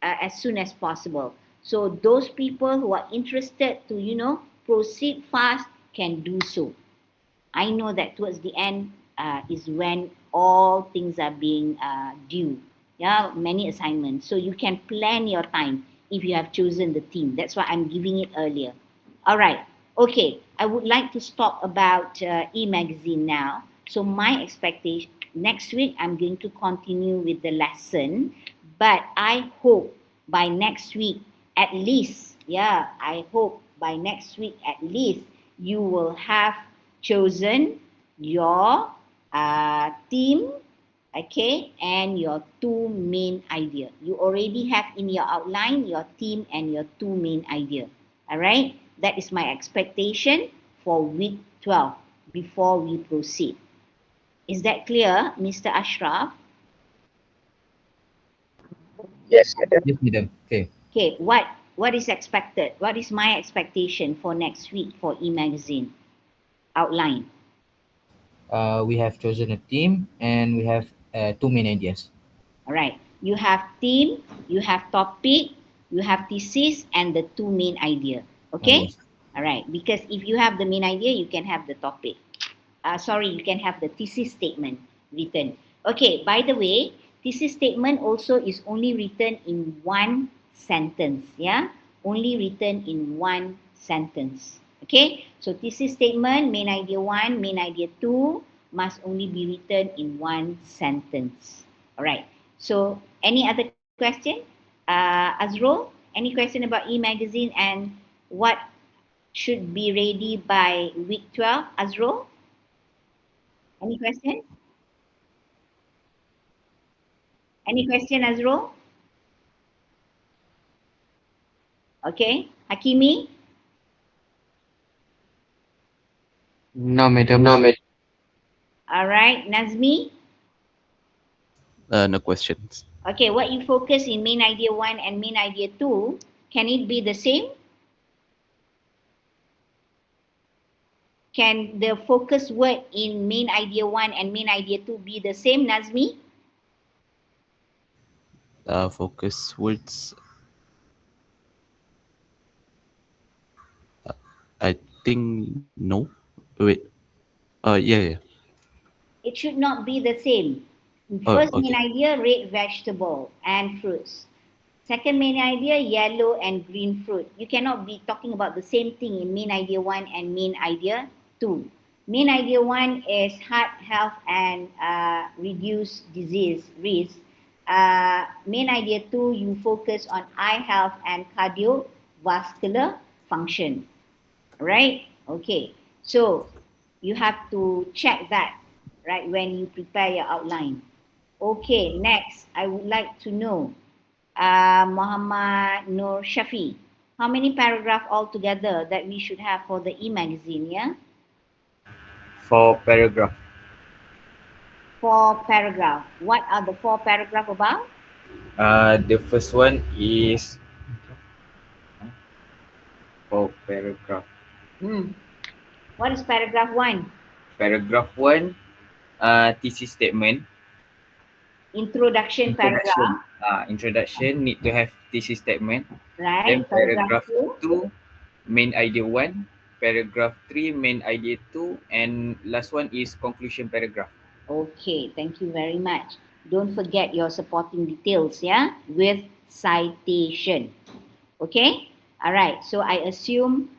as soon as possible. So those people who are interested to, proceed fast can do so. I know that towards the end is when all things are being due. Yeah, many assignments. So you can plan your time if you have chosen the team. That's why I'm giving it earlier. All right. Okay. I would like to stop about e-magazine now. So my expectation next week I'm going to continue with the lesson, but I hope by next week at least, yeah, I hope by next week at least you will have chosen your theme, okay, and your 2 main idea. You already have in your outline your theme and your 2 main idea. All right, that is my expectation for week 12 before we proceed. Is that clear, Mr. Ashraf? Yes, madam. Yes, madam. Okay. Okay, what is expected? What is my expectation for next week for e-magazine outline? We have chosen a theme and we have 2 main ideas. All right. You have theme, you have topic, you have thesis, and the 2 main idea. Okay? Yes. All right. Because if you have the main idea, you can have the topic. You can have the thesis statement written. Okay. By the way, thesis statement also is only written in one sentence. Yeah. Only written in one sentence. Okay. So thesis statement, main idea 1, main idea 2 must only be written in one sentence. All right. So, any other question? Azrul, any question about e-magazine and what should be ready by week 12? Azrul, any question? Any question, Azrul? Okay. Hakimi? No, madam. No, madam. All right. Nazmi? No questions. Okay. What you focus in main idea 1 and main idea 2, can it be the same? Can the focus word in main idea 1 and main idea 2 be the same, Nazmi? Focus words. I think no. Wait. Yeah. It should not be the same. Oh, First main okay. idea, red vegetable and fruits. Second main idea, yellow and green fruit. You cannot be talking about the same thing in main idea 1 and main idea 2. Main idea 1 is heart health and reduce disease risk. Main idea 2, you focus on eye health and cardiovascular function. Right? Okay. So you have to check that, right, when you prepare your outline. Okay, next, I would like to know, Muhammad Nur Shafi, how many paragraph altogether that we should have for the e-magazine, yeah? For paragraph. 4 paragraph. What are the 4 paragraph about? The first one is for paragraph. Hmm. What is paragraph 1? Paragraph one, thesis statement. Introduction Introduction. paragraph, Introduction need to have thesis statement. Then right? Paragraph paragraph 2, two, main idea one. Paragraph three, main idea two, and last one is conclusion paragraph. okay, thank you very much. Don't forget your supporting details, yeah, with citation. Okay, all right. So I assume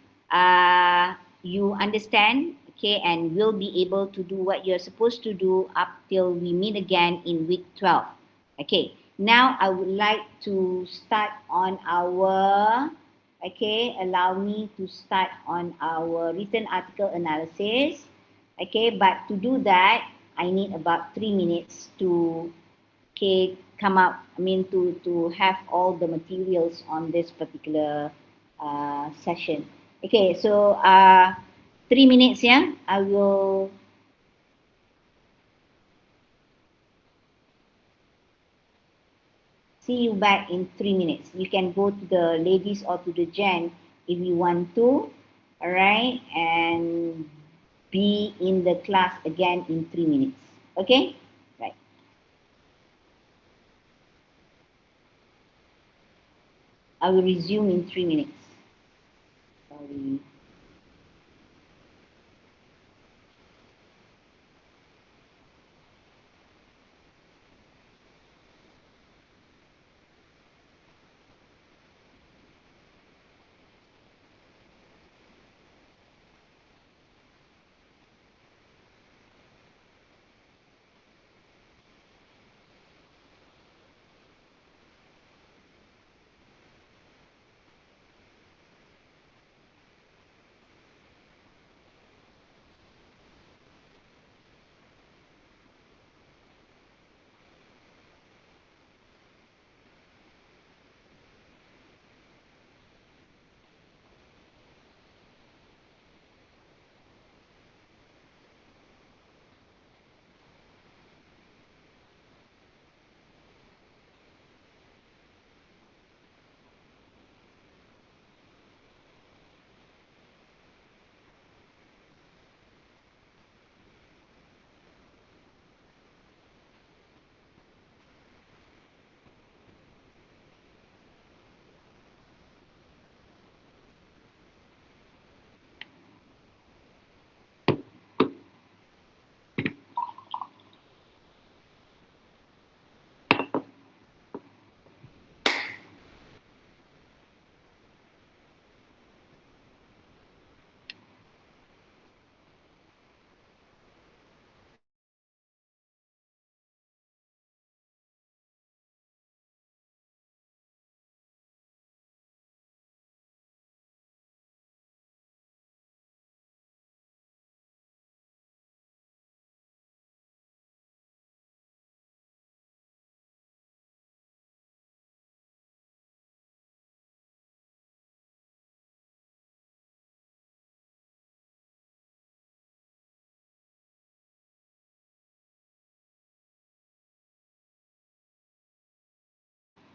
you understand, okay, and will be able to do what you're supposed to do up till we meet again in week 12. Okay, now I would like to start on our, okay, allow me to start on our written article analysis. Okay, but to do that, I need about 3 minutes to, okay, come up, I mean, to have all the materials on this particular session. Okay, so 3 minutes, yeah, I will see you back in 3 minutes. You can go to the ladies or to the gen if you want to, all right, and be in the class again in 3 minutes. Okay, right. I will resume in 3 minutes. Sorry.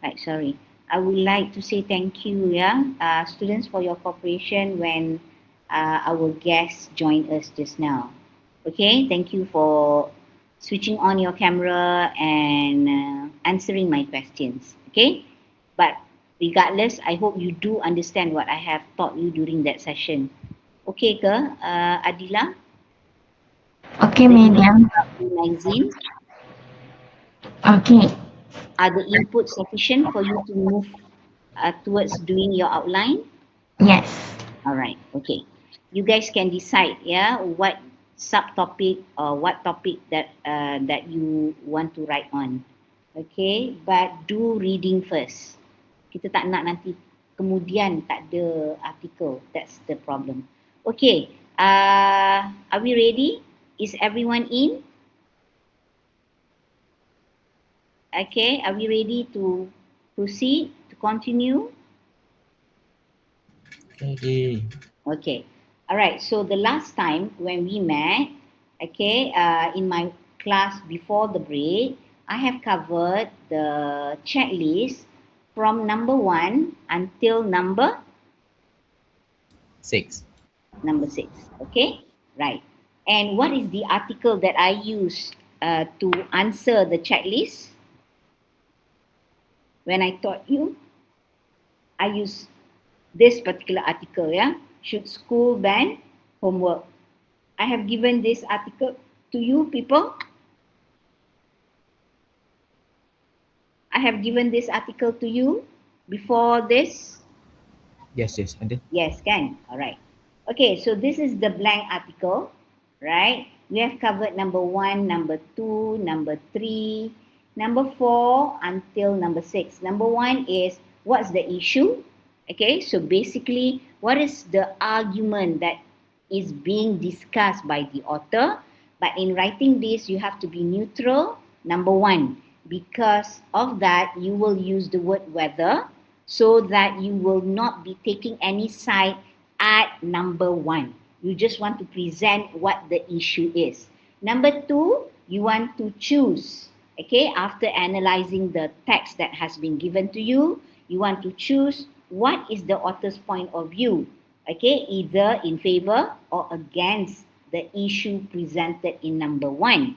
Right, sorry. I would like to say thank you, yeah, students, for your cooperation when our guests joined us just now. Okay, thank you for switching on your camera and answering my questions. Okay, but regardless, I hope you do understand what I have taught you during that session. Okay ke, Adila? Okay, The madam. magazine, Okay. are the input sufficient for you to move towards doing your outline? Yes. All right, okay. You guys can decide, yeah, what subtopic or what topic that you want to write on. Okay, but do reading first. Kita tak nak nanti kemudian tak ada artikel. That's the problem. Okay, are we ready? Is everyone in? Okay, are we ready to proceed, to continue? Ready. Okay. All right. So the last time when we met, okay, in my class before the break, I have covered the checklist from number 1 until Six. number 6. Okay. Right. And what is the article that I use to answer the checklist? When I taught you, I use this particular article. Yeah. Should school ban homework? I have given this article to you people. I have given this article to you before this. Yes, yes, ada. Yes, can. All right. Okay, so this is the blank article, right? We have covered number 1, number 2, number 3, number 4 until number 6. Number 1 is what's the issue? Okay, so basically, what is the argument that is being discussed by the author? But in writing this, you have to be neutral. Number 1, because of that, you will use the word whether so that you will not be taking any side at number 1. You just want to present what the issue is. Number 2, you want to choose. Okay, after analyzing the text that has been given to you, you want to choose what is the author's point of view. Okay, either in favor or against the issue presented in number 1.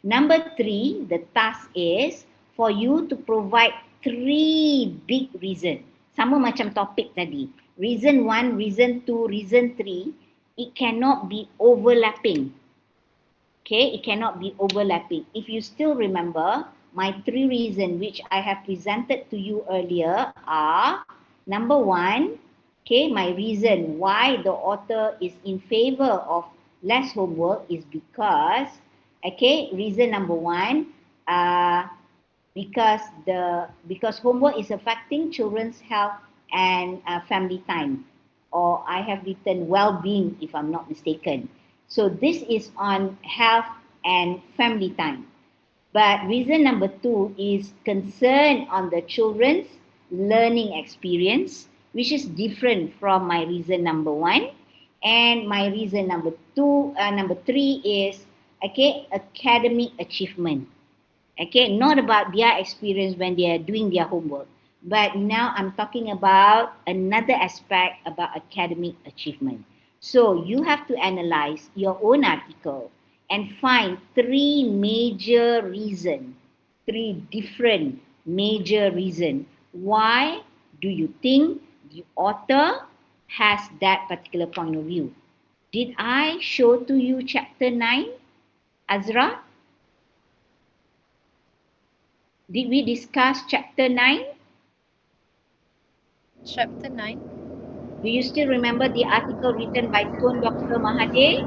Number 3, the task is for you to provide 3 big reasons. Sama macam topik tadi. Reason 1, reason 2, reason 3, it cannot be overlapping. Okay, it cannot be overlapping. If you still remember, my 3 reasons which I have presented to you earlier are, number 1, okay, my reason why the author is in favor of less homework is because, okay, reason number 1, uh, because homework is affecting children's health and family time, or I have written well-being if I'm not mistaken. So this is on health and family time. But reason number 2 is concern on the children's learning experience, which is different from my reason number 1. And my reason number 3 is, okay, academic achievement. Okay, not about their experience when they are doing their homework, but now I'm talking about another aspect about academic achievement. So you have to analyze your own article and find 3 major reasons, 3 different major reasons. Why do you think the author has that particular point of view? Did I show to you chapter 9, Azra? Did we discuss chapter 9? Chapter 9. Do you still remember the article written by Tun Dr. Mahathir?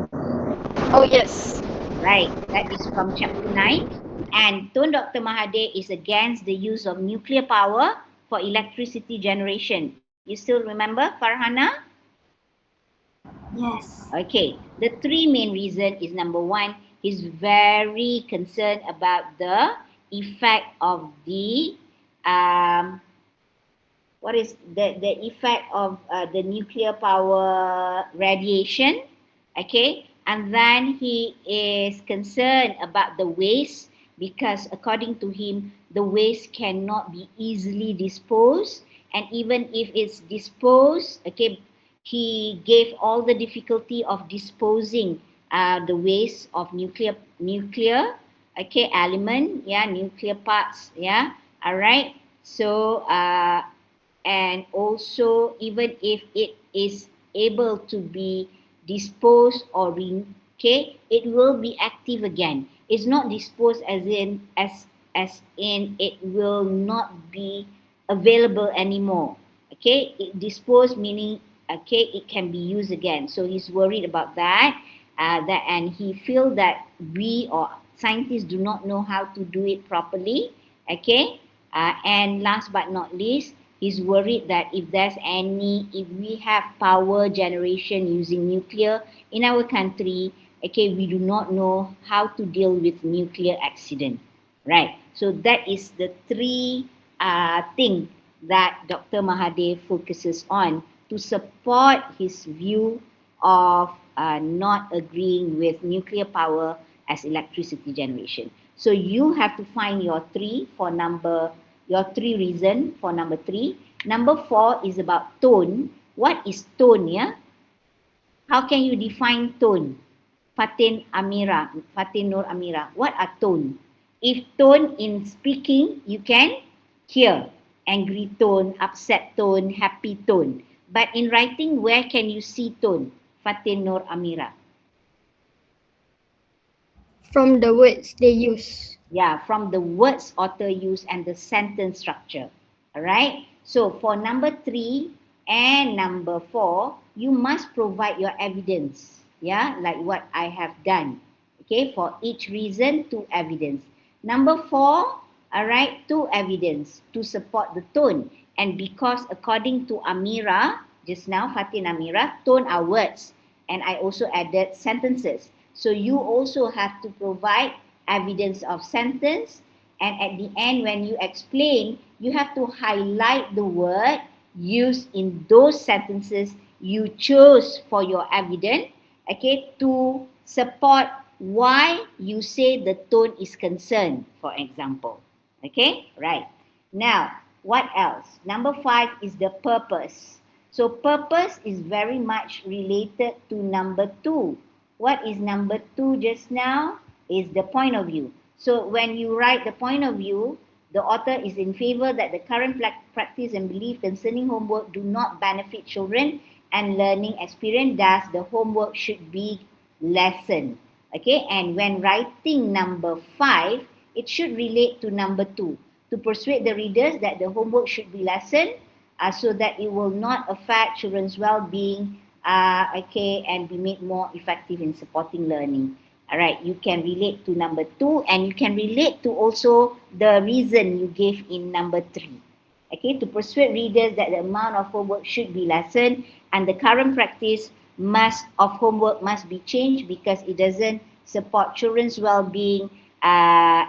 Oh, yes. Right, that is from chapter 9. And Tun Dr. Mahathir is against the use of nuclear power for electricity generation. You still remember, Farhana? Yes. Okay, the 3 main reason is number 1, he's very concerned about the effect of the what is the effect of the nuclear power radiation, okay, and then he is concerned about the waste because according to him the waste cannot be easily disposed, and even if it's disposed, okay, he gave all the difficulty of disposing the waste of nuclear okay element, yeah, nuclear parts, yeah, all right. So and also even if it is able to be dispose or okay, it will be active again. It's not disposed as in it will not be available anymore. Okay, it disposed meaning okay, it can be used again. So he's worried about that. And he feel that we or scientists do not know how to do it properly. Okay, and last but not least, he's worried that if we have power generation using nuclear in our country, okay, we do not know how to deal with nuclear accident, right? So that is the three thing that Dr. Mahathir focuses on to support his view of not agreeing with nuclear power as electricity generation. So you have to find your three reason for number three. Number four is about tone. What is tone? Yeah, how can you define tone? Fatin Nur Amira. What are tone? If tone in speaking, you can hear angry tone, upset tone, happy tone. But in writing, where can you see tone? Fatin Nur Amira. From the words they use. Yeah, from the words author use and the sentence structure. All right. So for number three and number four, you must provide your evidence. Yeah, like what I have done. Okay, for each reason, two evidence. Number four, all right, two evidence to support the tone. And because according to Amira, just now, Fatin Amira, tone are words. And I also added sentences. So you also have to provide evidence of sentence, and at the end when you explain, you have to highlight the word used in those sentences you chose for your evidence, okay, to support why you say the tone is concerned, for example. Okay, right. Now, what else? Number five is the purpose. So purpose is very much related to number two. What is number two just now? Is the point of view. So when you write the point of view, the author is in favor that the current practice and belief concerning homework do not benefit children and learning experience. Thus, the homework should be lessened. Okay, and when writing number five, it should relate to number two to persuade the readers that the homework should be lessened so that it will not affect children's well-being, okay, and be made more effective in supporting learning. All right, you can relate to number two, and you can relate to also the reason you gave in number three. Okay, to persuade readers that the amount of homework should be lessened and the current practice of homework must be changed because it doesn't support children's well-being,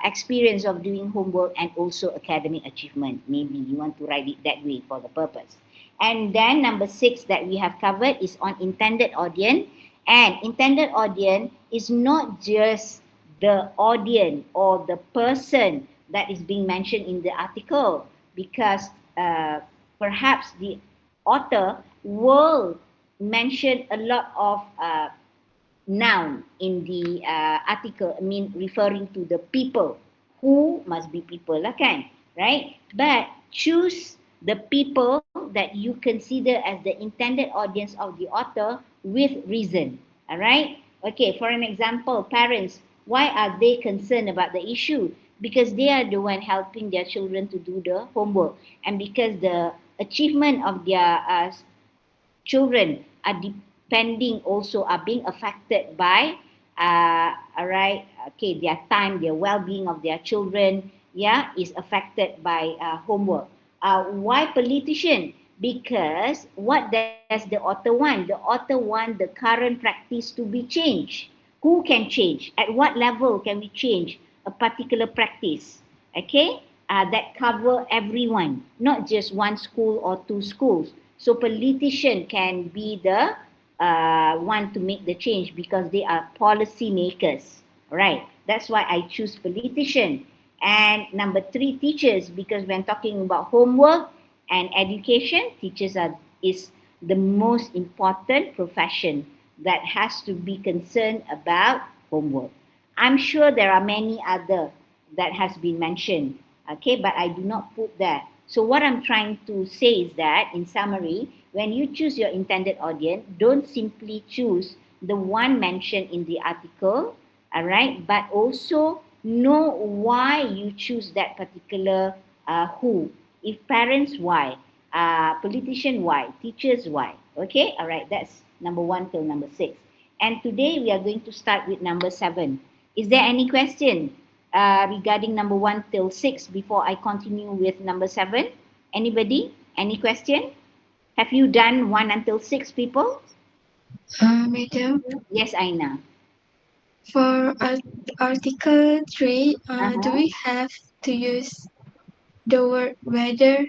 experience of doing homework, and also academic achievement. Maybe you want to write it that way for the purpose. And then number six that we have covered is on intended audience. And intended audience is not just the audience or the person that is being mentioned in the article, because perhaps the author will mention a lot of noun in the article, I mean referring to the people. Who must be people lah kan, right? But choose the people that you consider as the intended audience of the author with reason. All right. Okay, for an example, parents, why are they concerned about the issue? Because they are the one helping their children to do the homework, and because the achievement of their children are depending also are being affected by all right, okay, their time, their well-being of their children, yeah, is affected by homework. Why politician? Because what does the author want? The author want the current practice to be changed. Who can change? At what level can we change a particular practice? Okay, that cover everyone, not just one school or two schools. So politician can be the one to make the change because they are policy makers. Right? That's why I choose politician. And number three, teachers, because when talking about homework and education, teachers is the most important profession that has to be concerned about homework. I'm sure there are many other that has been mentioned, okay, but I do not put that. So what I'm trying to say is that, in summary, when you choose your intended audience, don't simply choose the one mentioned in the article, all right, but also know why you choose that particular who. If parents, why? Politician, why? Teachers, why? Okay, all right, that's number 1 till number 6. And today we are going to start with number 7. Is there any question regarding number 1 till 6 before I continue with number 7? Anybody? Any question? Have you done 1 until 6, people? Madam, Yes, Aina. for Article 3, do Uh-huh. we have to use the word whether?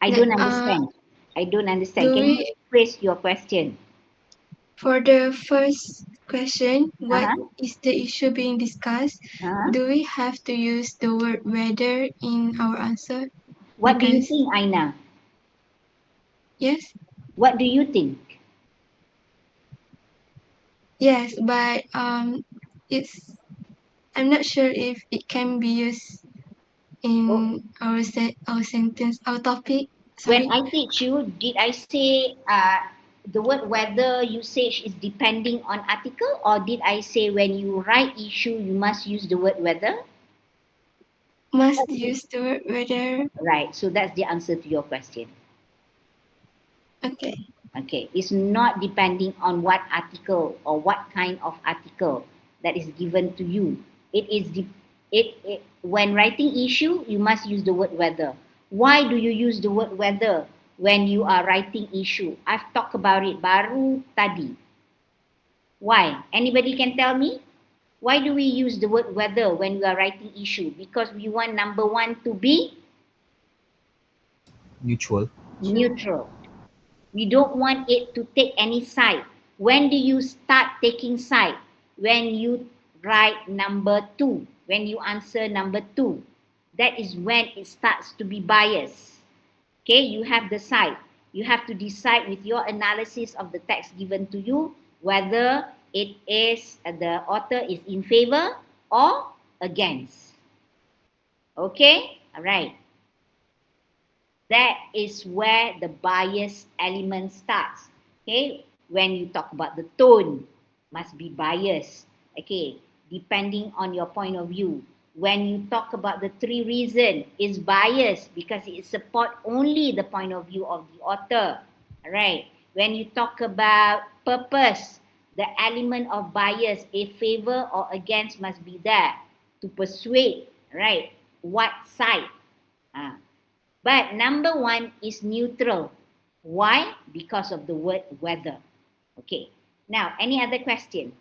I Like, don't understand. I don't understand. do Can you we, rephrase your question? for the first question, what Uh-huh. is the issue being discussed? Uh-huh. Do we have to use the word whether in our answer? What do you Because, think, Aina? yes, What do you think? yes, but it's, I'm not sure if it can be used Oh, in our sentence, our topic. when Sorry, I teach you, did I say the word whether usage is depending on article, or did I say when you write issue, you must use the word whether? must use the word whether. Right. So that's the answer to your question. Okay, Okay, it's not depending on what article or what kind of article that is given to you. It is when writing issue, you must use the word whether. Why do you use the word whether when you are writing issue? I've talked about it baru tadi. Why? Anybody can tell me? Why do we use the word whether when we are writing issue? Because we want number 1 to be Mutual. neutral. We don't want it to take any side. When do you start taking side? When you write number 2, when you answer number 2. That is when it starts to be biased. Okay, you have the side. You have to decide with your analysis of the text given to you whether it is the author is in favor or against. Okay, all right. That is where the bias element starts. Okay, when you talk about the tone, must be biased. Okay, depending on your point of view. When you talk about the 3 reason, is biased because it support only the point of view of the author. Alright. When you talk about purpose, the element of bias, a favor or against must be there to persuade, right? What side? Ah, but number 1 is neutral. Why? Because of the word whether. Okay. Now, any other question?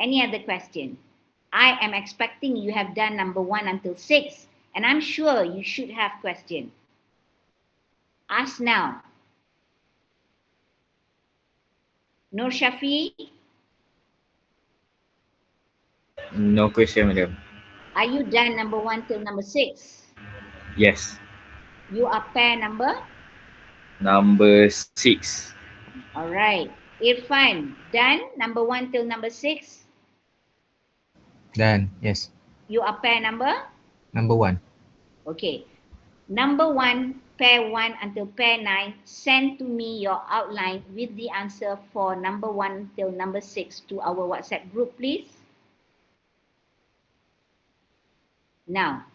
Any other question? I am expecting you have done number 1 until 6, and I'm sure you should have question. Ask now. Nur Shafi, No question, madam. are you done number 1 till number 6? Yes. You are pair number? Number 6. All right. Irfan, done number 1 till number 6? Done. Yes. You are pair number? Number 1. Okay. Number 1, pair 1 until pair 9, send to me your outline with the answer for number 1 till number 6 to our WhatsApp group, please. Now,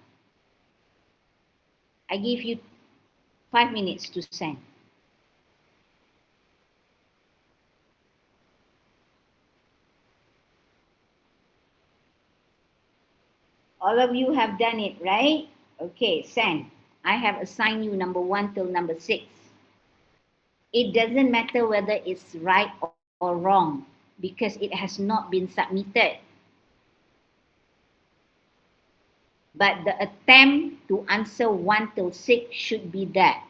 I give you 5 minutes to send. All of you have done it, right? Okay, send. I have assigned you number 1 till number 6. It doesn't matter whether it's right or wrong because it has not been submitted. But the attempt to answer 1 till 6 should be there.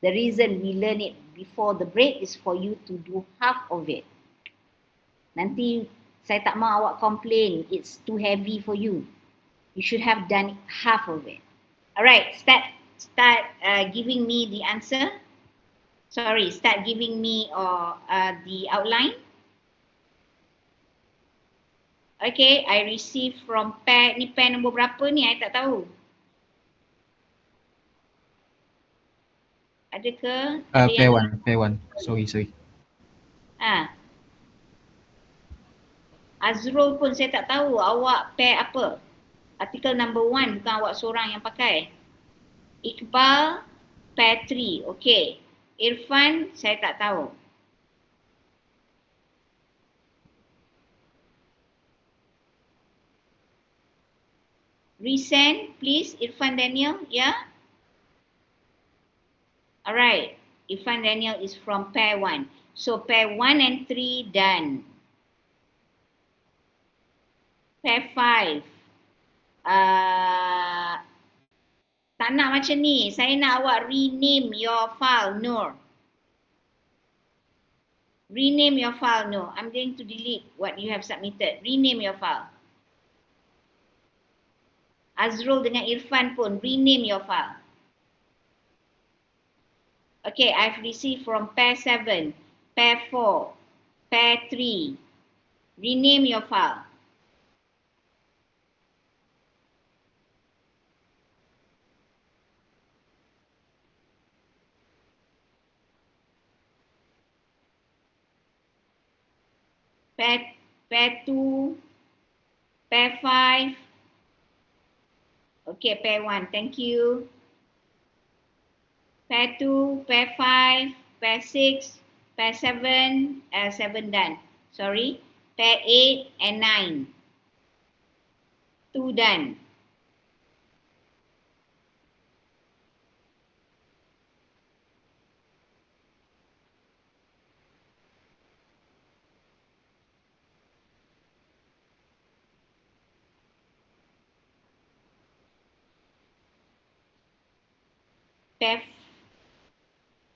The reason we learn it before the break is for you to do half of it. Nanti saya tak mahu awak complain, it's too heavy for you. You should have done half of it. Alright, start giving me the answer. Sorry, start giving me the outline. Okay, I received from pair, ni pair nombor berapa ni? I tak tahu. Ada ke? Ada Pair yang... one, pair one. Sorry. Ha. Azrul pun saya tak tahu awak pair apa. Artikel number 1 bukan awak seorang yang pakai. Iqbal pair 3. Okey. Irfan saya tak tahu. Resend please Irfan Daniel, yeah? Alright. Irfan Daniel is from pair 1. So pair 1 and 3 done. Pair 5. Tak nak macam ni. Saya nak awak rename your file, Nur. Rename your file, Nur. I'm going to delete what you have submitted. Rename your file. Azrul dengan Irfan pun, rename your file. Okay, I've received from pair 7, pair 4, pair 3. Rename your file. Pair 2, pair 5. Okay, pair 1, thank you. Pair 2, pair 5, pair 6, pair 7, 7 done. Sorry. Pair 8 and 9. 2 done.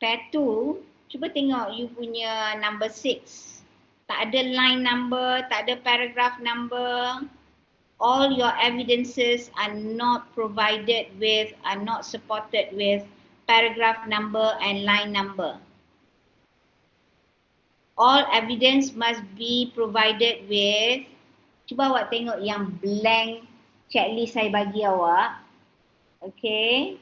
Pair 2, cuba tengok you punya number 6. Tak ada line number, tak ada paragraph number. All your evidences are not provided with, are not supported with paragraph number and line number. All evidence must be provided with, cuba awak tengok yang blank checklist saya bagi awak. Okay.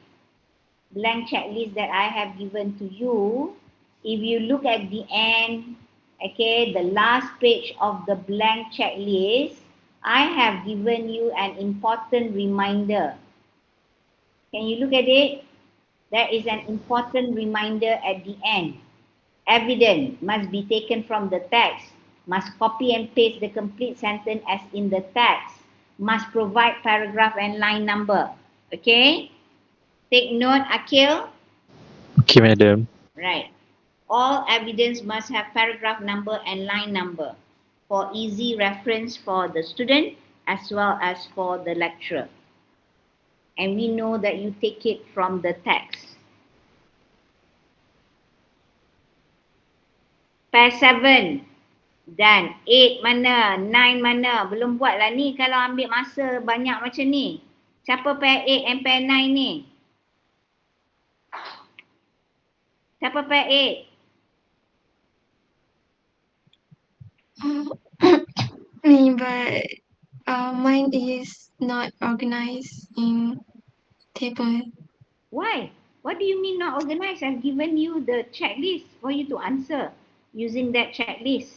Blank checklist that I have given to you. If you look at the end, okay, the last page of the blank checklist, I have given you an important reminder. Can you look at it? There is an important reminder at the end. Evidence must be taken from the text, must copy and paste the complete sentence as in the text, must provide paragraph and line number. Okay? Take note, Akil. Okay, madam. Right. All evidence must have paragraph number and line number for easy reference for the student as well as for the lecturer. And we know that you take it from the text. Pair 7 dan 8 mana, 9 mana, belum buat lah ni kalau ambil masa banyak macam ni. Siapa pair 8 and pair 9 ni? Siapa pair 8? Me, but mine is not organized in table. Why? What do you mean not organized? I've given you the checklist for you to answer using that checklist.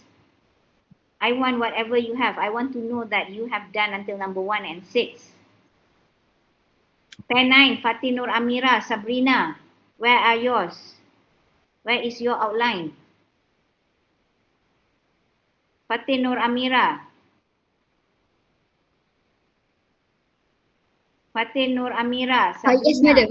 I want whatever you have. I want to know that you have done until number 1 and 6. Pair 9, Fatih Nur Amira, Sabrina. Where are yours? Where is your outline? Fatih Nur Amira. Fatih Nur Amira, Sabrina. Yes, madam.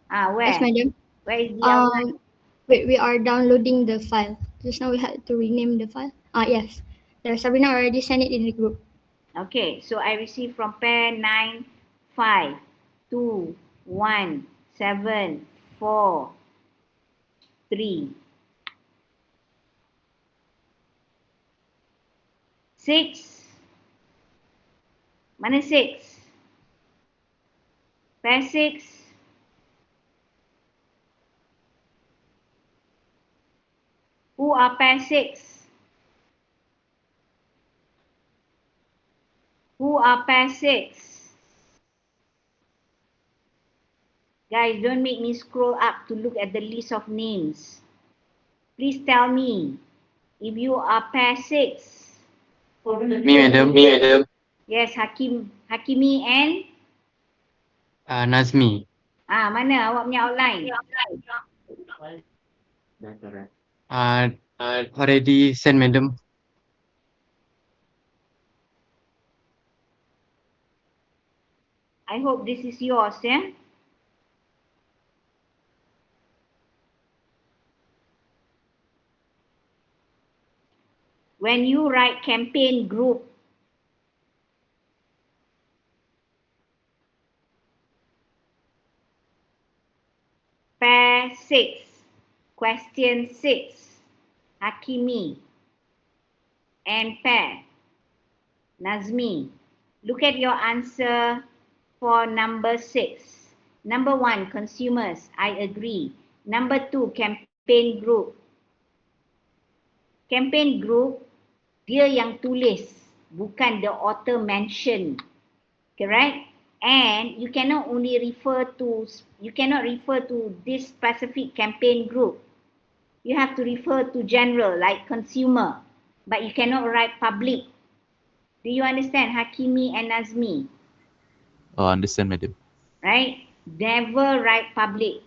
Where? Yes, madam. Where is the outline? Wait, we are downloading the file. Just now we had to rename the file. Yes. Sabrina already sent it in the group. Okay, so I received from pair 9, 5, 2, 1, 7, 4, 3. 6. Mana 6? Pair 6. Who are pair 6? Who are pair 6? Guys, don't make me scroll up to look at the list of names. Please tell me if you are pair 6. Me, madam. Yes, Hakimi and Nazmi. mana awak punya outline? Already sent, madam. I hope this is yours, yeah? When you write campaign group, pair 6, question 6, Hakimi and pair, Nazmi. Look at your answer for number 6. Number 1, consumers, I agree. Number 2, campaign group. Campaign group, dia yang tulis, bukan the author mention. Correct? And you cannot refer to this specific campaign group. You have to refer to general, like consumer, but you cannot write public. Do you understand, Hakimi and Nazmi? Understand, madam. Right? Never write public,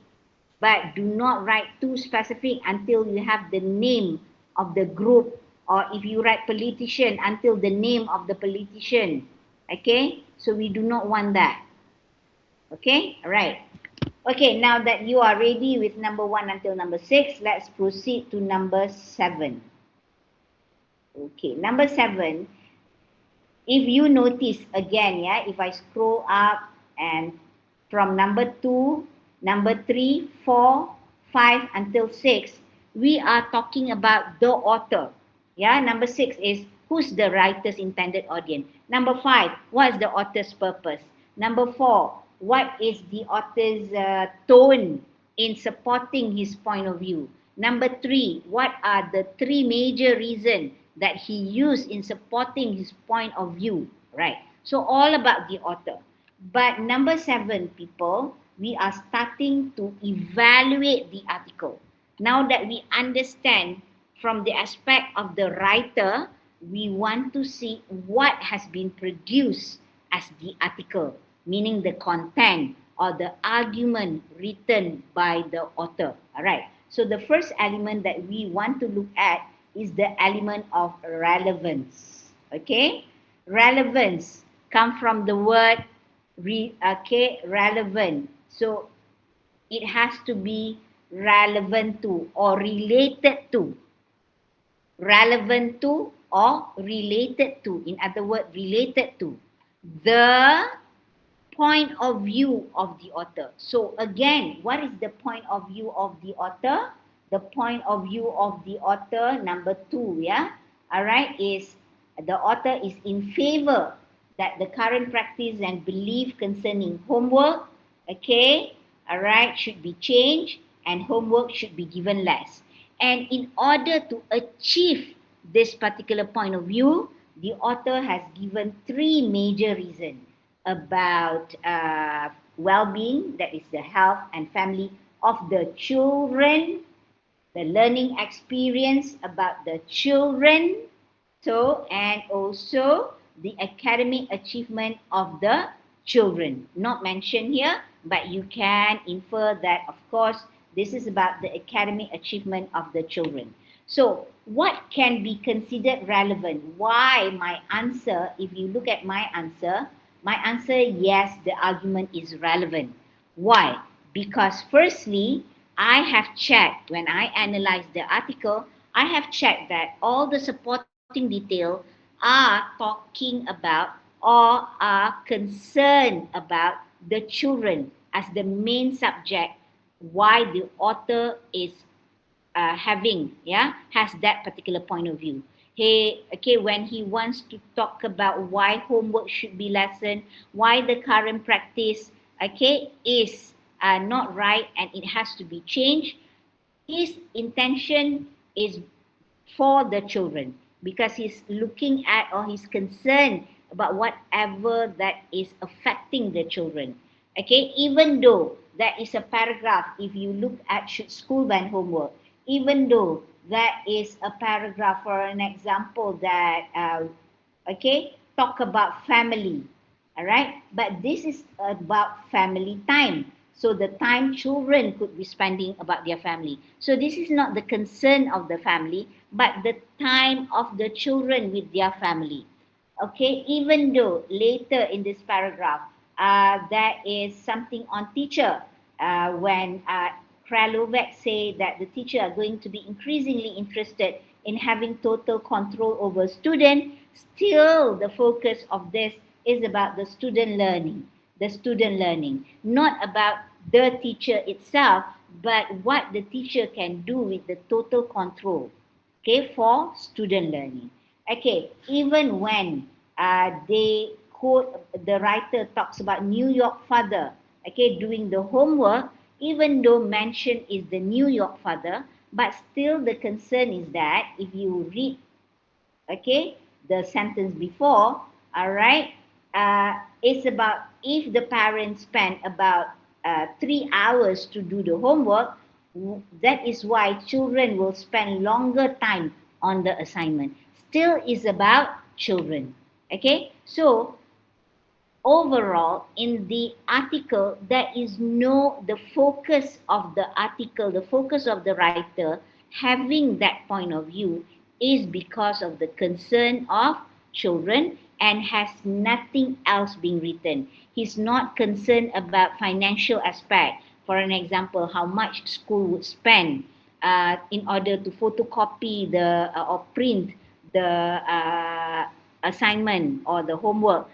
but do not write too specific until you have the name of the group, or if you write politician, until the name of the politician. Okay? So we do not want that. Okay? Alright. Okay, now that you are ready with number 1 until number 6, let's proceed to number 7. Okay, number 7, if you notice again, yeah, if I scroll up and from number 2, number 3, 4, 5 until 6, we are talking about the author. Yeah, number 6 is who's the writer's intended audience. Number 5, what is the author's purpose? Number 4, what is the author's tone in supporting his point of view? Number 3, what are the 3 major reasons that he used in supporting his point of view, right? So all about the author. But number 7, people, we are starting to evaluate the article. Now that we understand from the aspect of the writer, we want to see what has been produced as the article, meaning the content or the argument written by the author. All right. So the first element that we want to look at is the element of relevance. Okay? Relevance come from the word relevant. So it has to be relevant to or related to. Relevant to or related to. In other words, related to the point of view of the author. So again, what is the point of view of the author? The point of view of the author, number 2, yeah? All right, is the author is in favor that the current practice and belief concerning homework, okay, all right, should be changed and homework should be given less. And in order to achieve this particular point of view, the author has given 3 major reasons about well-being, that is the health and family of the children, the learning experience about the children, so and also the academic achievement of the children. Not mentioned here, but you can infer that, of course, this is about the academic achievement of the children. So what can be considered relevant? Why my answer, if you look at my answer, yes, the argument is relevant. Why? Because firstly, I have checked, when I analyzed the article, I have checked that all the supporting detail are talking about or are concerned about the children as the main subject, why the author is has that particular point of view. When he wants to talk about why homework should be lessened, why the current practice, is not right and it has to be changed, his intention is for the children because he's looking at or he's concerned about whatever that is affecting the children. Okay, even though that is a paragraph, if you look at should school ban homework, even though that is a paragraph for an example that okay, talk about family, all right, but this is about family time, so the time children could be spending about their family. So this is not the concern of the family, but the time of the children with their family. Okay, even though later in this paragraph there is something on teacher, when Kralovec say that the teacher are going to be increasingly interested in having total control over student, still the focus of this is about the student learning, not about the teacher itself, but what the teacher can do with the total control, okay, for student learning. Okay, even when they quote, the writer talks about New York father, okay, doing the homework, even though mention is the New York father, but still the concern is that if you read, okay, the sentence before, all right, it's about if the parents spend about 3 hours to do the homework, that is why children will spend longer time on the assignment. Still is about children. Okay, so overall in the article there is no, the focus of the article, the focus of the writer having that point of view is because of the concern of children and has nothing else being written. He's not concerned about financial aspect, for an example how much school would spend in order to photocopy the or print the assignment or the homework.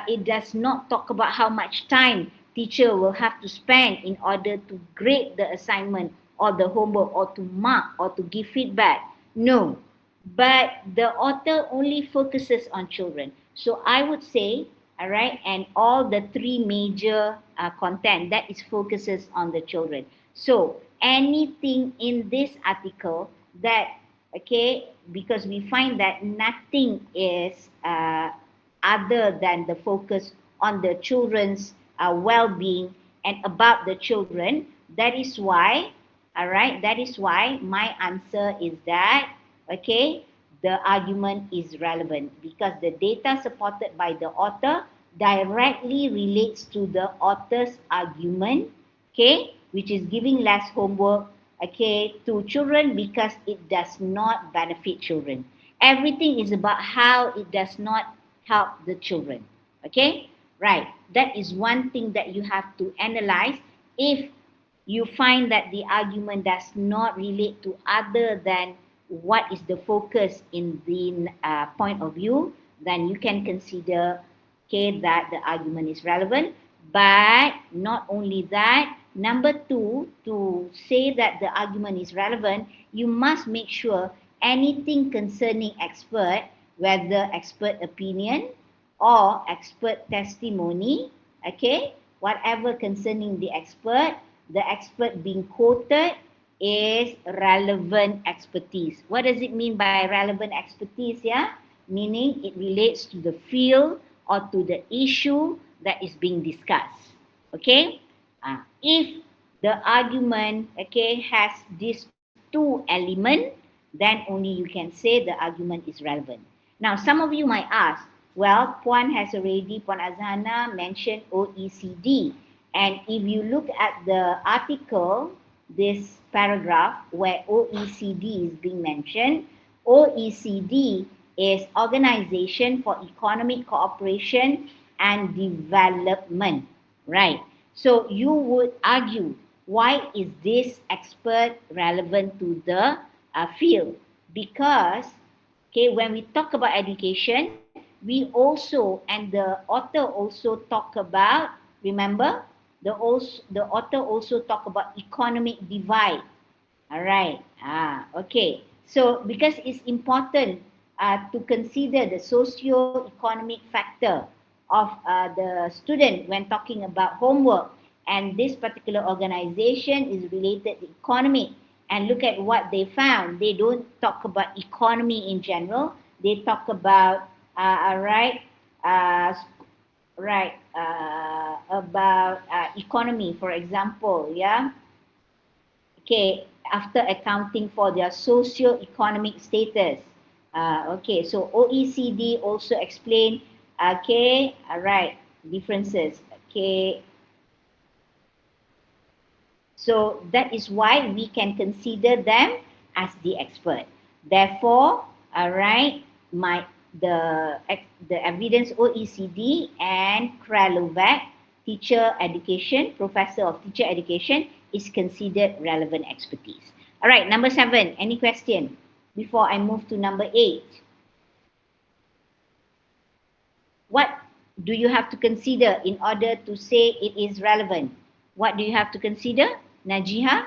It does not talk about how much time teacher will have to spend in order to grade the assignment or the homework or to mark or to give feedback. No, but the author only focuses on children. So I would say, all right, and all the three major content that is focuses on the children. So anything in this article that, okay, because we find that nothing is other than the focus on the children's well-being and about the children. That is why, all right, that is why my answer is that, okay, the argument is relevant because the data supported by the author directly relates to the author's argument, okay, which is giving less homework, okay, to children because it does not benefit children. Everything is about how it does not help the children. Okay, right. That is one thing that you have to analyze. If you find that the argument does not relate to other than what is the focus in the point of view, then you can consider, okay, that the argument is relevant. But not only that, number two, to say that the argument is relevant, you must make sure anything concerning expert, whether expert opinion or expert testimony, okay, whatever concerning the expert being quoted is relevant expertise. What does it mean by relevant expertise? Yeah, meaning it relates to the field or to the issue that is being discussed. Okay, if the argument, okay, has these two elements, then only you can say the argument is relevant. Now, some of you might ask, well, Puan Azhana mentioned OECD. And if you look at the article, this paragraph where OECD is being mentioned, OECD is Organization for Economic Cooperation and Development, right? So you would argue, why is this expert relevant to the field? Because, okay, when we talk about education, we also, and the author also talk about, remember, the author also talk about economic divide. All right. Okay. So because it's important to consider the socio-economic factor of the student when talking about homework, and this particular organization is related to economy. And look at what they found. They don't talk about economy in general. They talk about, all right, uh, right, about economy, for example, yeah. Okay, after accounting for their socio-economic status. Okay, so OECD also explain, okay, all right, differences. Okay, so that is why we can consider them as the expert. Therefore, all right, my the evidence OECD and Kralovac, teacher education, professor of teacher education, is considered relevant expertise. All right, number 7. Any question before I move to number 8? What do you have to consider in order to say it is relevant? What do you have to consider, Najiha?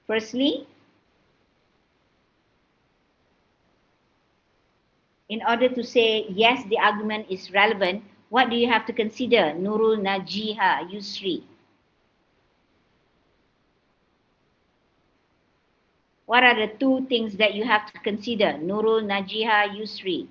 Firstly, in order to say yes, the argument is relevant, what do you have to consider, Nurul, Najiha, Yusri? What are the two things that you have to consider, Nurul, Najiha, Yusri?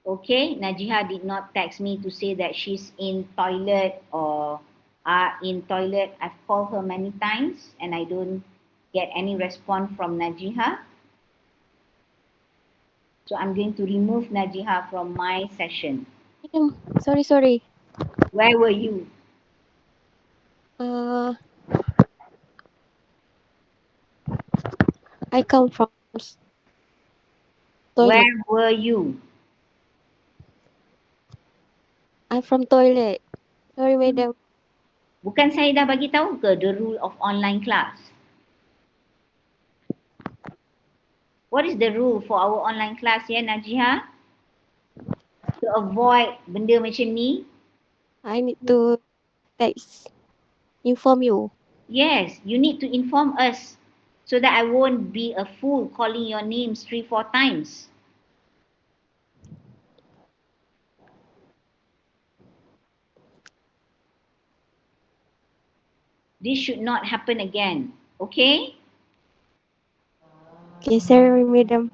Okay, Najiha did not text me to say that she's in toilet or are in toilet. I've called her many times and I don't get any response from Najiha. So I'm going to remove Najiha from my session. Sorry. Where were you? I come from Where toilet. were you? I'm from toilet. Sorry, madam. Bukan saya dah bagi tahu ke the rule of online class? What is the rule for our online class ya, Najiha? To avoid benda macam ni? I need to text, inform you. Yes, you need to inform us so that I won't be a fool calling your names 3-4 times. This should not happen again, okay? Okay, sorry, madam.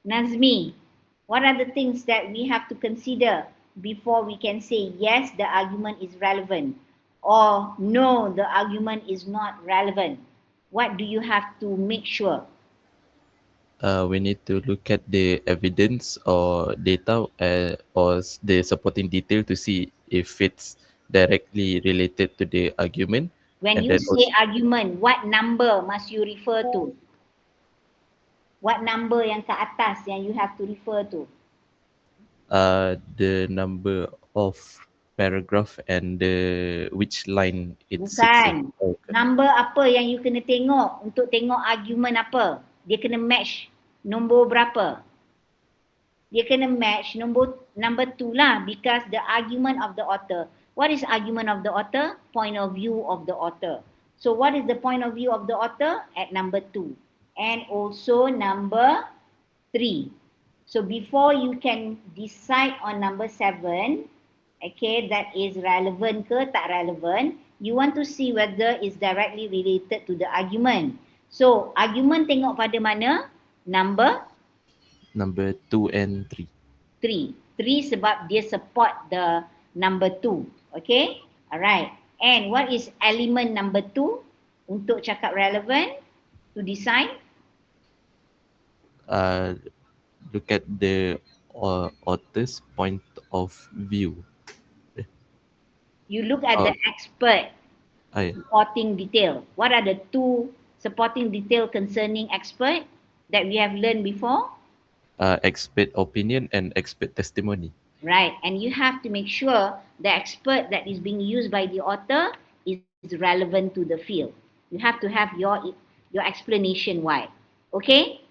Nazmi, what are the things that we have to consider before we can say yes, the argument is relevant, or no, the argument is not relevant? What do you have to make sure? We need to look at the evidence or data or the supporting detail to see if it's directly related to the argument. When And you then say also, argument, what number must you refer to? What number yang ke atas yang you have to refer to? the number of paragraph and the which line it's Bukan. successful. Number apa yang you kena tengok untuk tengok argument apa? Dia kena match nombor berapa? Dia kena match number 2 lah, because the argument of the author. What is argument of the author? Point of view of the author. So what is the point of view of the author? At number 2. And also number 3. So before you can decide on number 7, okay, that is relevant ke tak relevant, you want to see whether it's directly related to the argument. So argument tengok pada mana? Number Number 2 and 3. 3. 3 sebab dia support the number 2. Okay? Alright. And what is element number 2 untuk cakap relevant to decide? Look at the author's point of view. You look at Uh, the expert I, supporting detail. What are the two supporting detail concerning expert that we have learned before? expert opinion and expert testimony. Right, and you have to make sure the expert that is being used by the author is relevant to the field. You have to have your explanation why. Okay?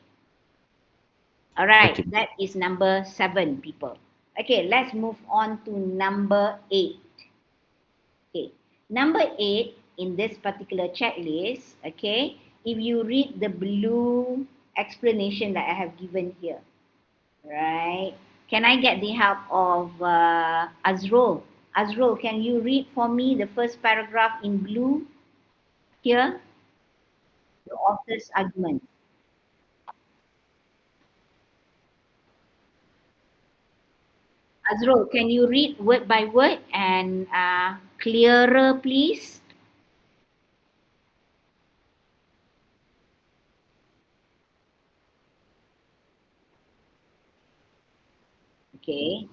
All right, Okay. that is number 7, people. Okay, let's move on to number 8. Okay, number 8 in this particular checklist, okay, if you read the blue explanation that I have given here, right? Can I get the help of Azrul? Azrul, can you read for me the first paragraph in blue here? the author's argument. Azrul, can you read word by word and clearer, please? Okay.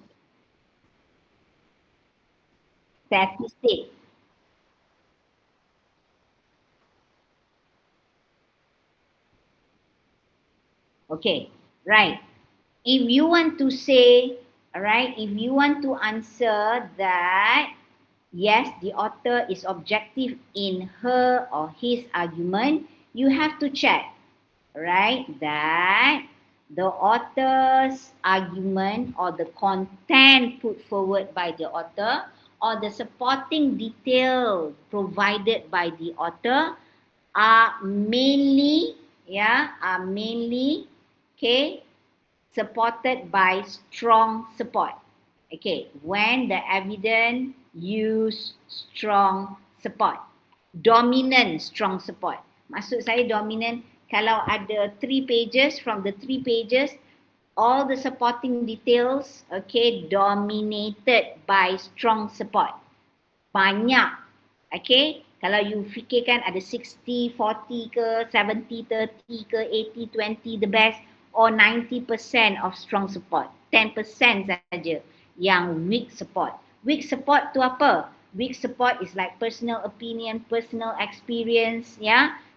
Statistic. Okay. Right. If you want to say, all right, if you want to answer that, yes, the author is objective in her or his argument, you have to check, right, that the author's argument or the content put forward by the author or the supporting detail provided by the author are mainly, okay, supported by strong support. Okay, when the evidence use strong support. Dominant strong support. Maksud saya dominant, kalau ada 3 pages, from the 3 pages, all the supporting details, okay, dominated by strong support. Banyak. Okay, kalau you fikirkan ada 60, 40 ke, 70, 30 ke, 80, 20 the best, or 90% of strong support. 10% saja yang weak support. Weak support tu apa? Weak support is like personal opinion, personal experience,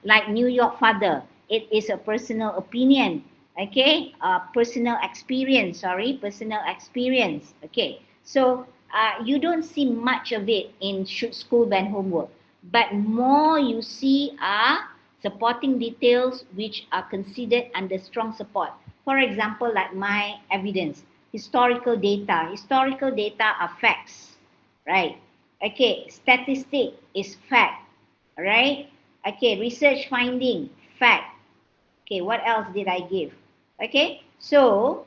like New York Father. It is a personal opinion, okay? Personal experience, personal experience, okay? So, you don't see much of it in should school ban homework, but more you see are supporting details which are considered under strong support. For example, like my evidence, historical data. Historical data are facts, right? Okay, statistic is fact, right? Okay, research finding, fact. Okay, what else did I give? Okay, so,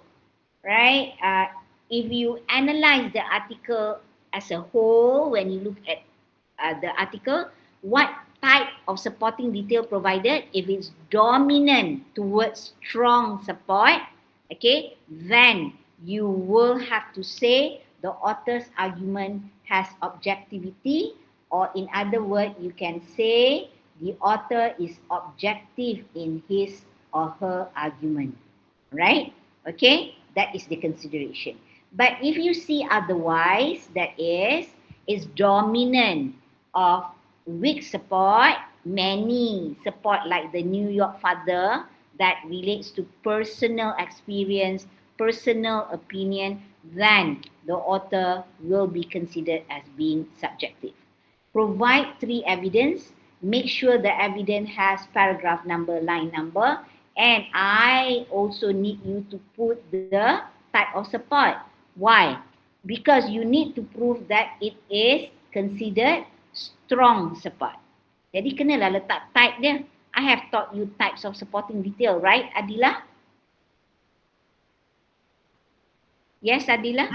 right, if you analyze the article as a whole, when you look at the article, what type of supporting detail provided? If it's dominant towards strong support, okay, then you will have to say the author's argument has objectivity, or in other words, you can say the author is objective in his or her argument, right? Okay, that is the consideration. But if you see otherwise, that is dominant of weak support, many support like the New York Father that relates to personal experience, personal opinion, then the author will be considered as being subjective. Provide 3 evidence. Make sure the evidence has paragraph number, line number, and I also need you to put the type of support. Why? Because you need to prove that it is considered strong support. Jadi kenalah letak type dia. I have taught you types of supporting detail, right, Adila? Yes, Adila?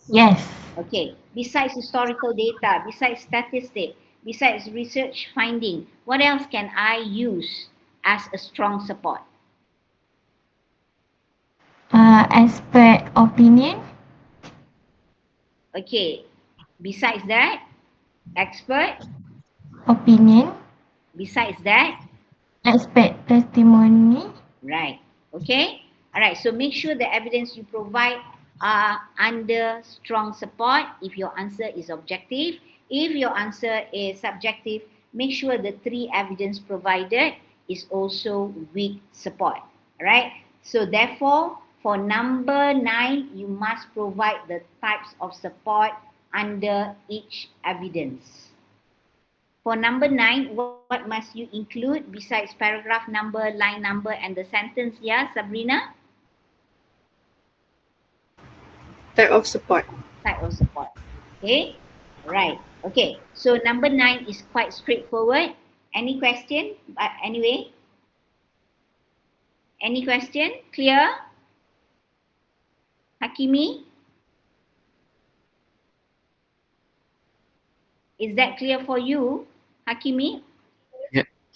Yes. Okay. Besides historical data, besides statistic, besides research finding, what else can I use as a strong support? Expert opinion. Okay. Besides that, expert. Opinion. Besides that, Expert testimony. right. Okay. All right. So make sure the evidence you provide are under strong support if your answer is objective. If your answer is subjective, make sure the 3 evidence provided is also weak support. All right. So therefore, for number 9, you must provide the types of support under each evidence. For number 9, what must you include besides paragraph number, line number, and the sentence? Yeah, Sabrina? Type of support. Type of support. Okay? Right. Okay. So number 9 is quite straightforward. Any question? But anyway. Any question? Clear? Hakimi? Is that clear for you, Hakimi?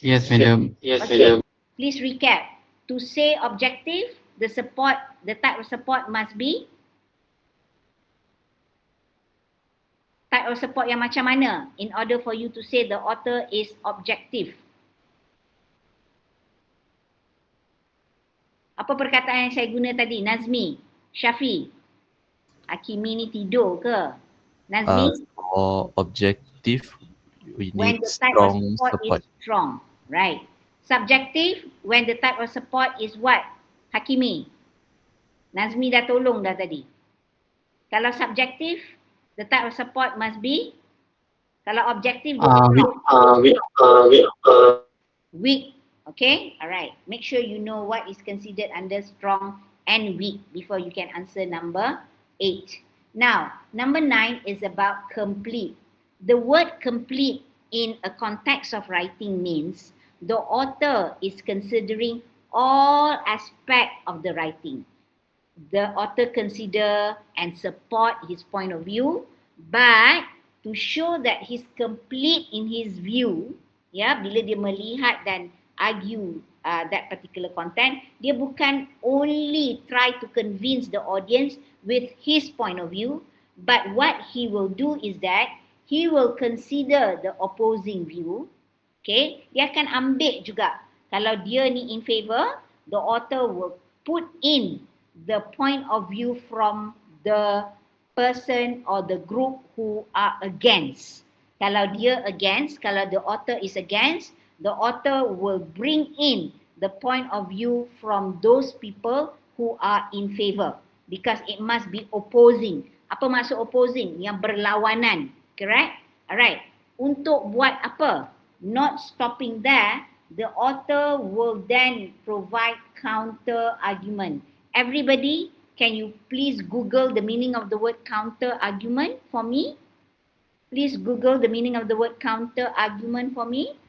Yes, madam. Okay. Please recap. To say objective, the type of support must be type of support yang macam mana in order for you to say the author is objective. Apa perkataan yang saya guna tadi? Nazmi, Syafi. Hakimi ni tidur ke? Nazmi? For objective, we When need the type of strong support is support. strong, right? Subjective, when the type of support is what? Hakimi. Nazmi dah tolong dah tadi. Kalau subjective, the type of support must be, kalau objective, dia weak. Okay, alright. Make sure you know what is considered under strong and weak before you can answer number 8. Now, number 9 is about complete. The word complete in a context of writing means the author is considering all aspects of the writing. The author consider and support his point of view, but to show that he's complete in his view, ya, bila dia melihat dan argue that particular content, dia bukan only try to convince the audience with his point of view, but what he will do is that he will consider the opposing view. Okay, dia akan ambil juga. Kalau dia ni in favor, the author will put in the point of view from the person or the group who are against. Kalau dia against, kalau the author is against, the author will bring in the point of view from those people who are in favor, because it must be opposing. Apa maksud opposing? Yang berlawanan, correct? Alright. Untuk buat apa? Not stopping there, the author will then provide counter argument. Everybody, can you please Google the meaning of the word counter argument for me? Please Google the meaning of the word counter argument for me.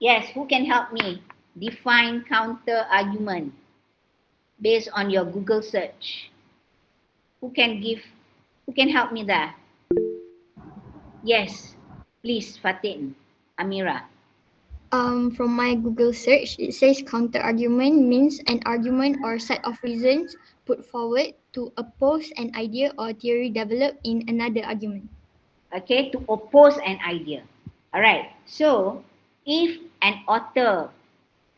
Yes, who can help me define counter argument based on your Google search? Who can help me there? Yes, please, Fatin, Amira. From my Google search, it says counter argument means an argument or set of reasons put forward to oppose an idea or theory developed in another argument. Okay, to oppose an idea. Alright, so if an author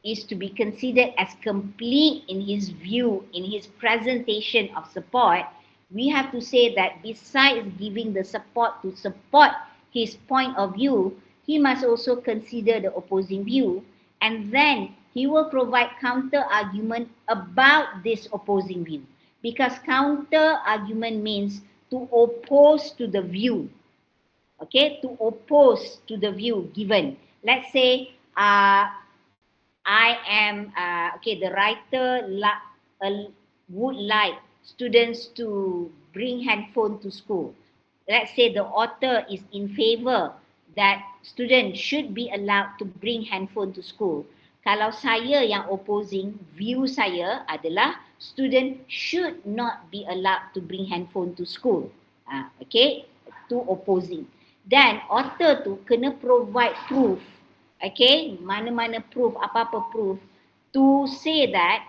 is to be considered as complete in his view, in his presentation of support, we have to say that besides giving the support to support his point of view, he must also consider the opposing view, and then he will provide counter argument about this opposing view, because counter argument means to oppose to the view. Okay, to oppose to the view given. Let's say I am okay, the writer would like students to bring handphone to school. Let's say the author is in favor that students should be allowed to bring handphone to school. Kalau saya yang opposing, view saya adalah student should not be allowed to bring handphone to school. Okay, to opposing. Dan author tu kena provide proof. Okay, mana-mana proof, apa-apa proof to say that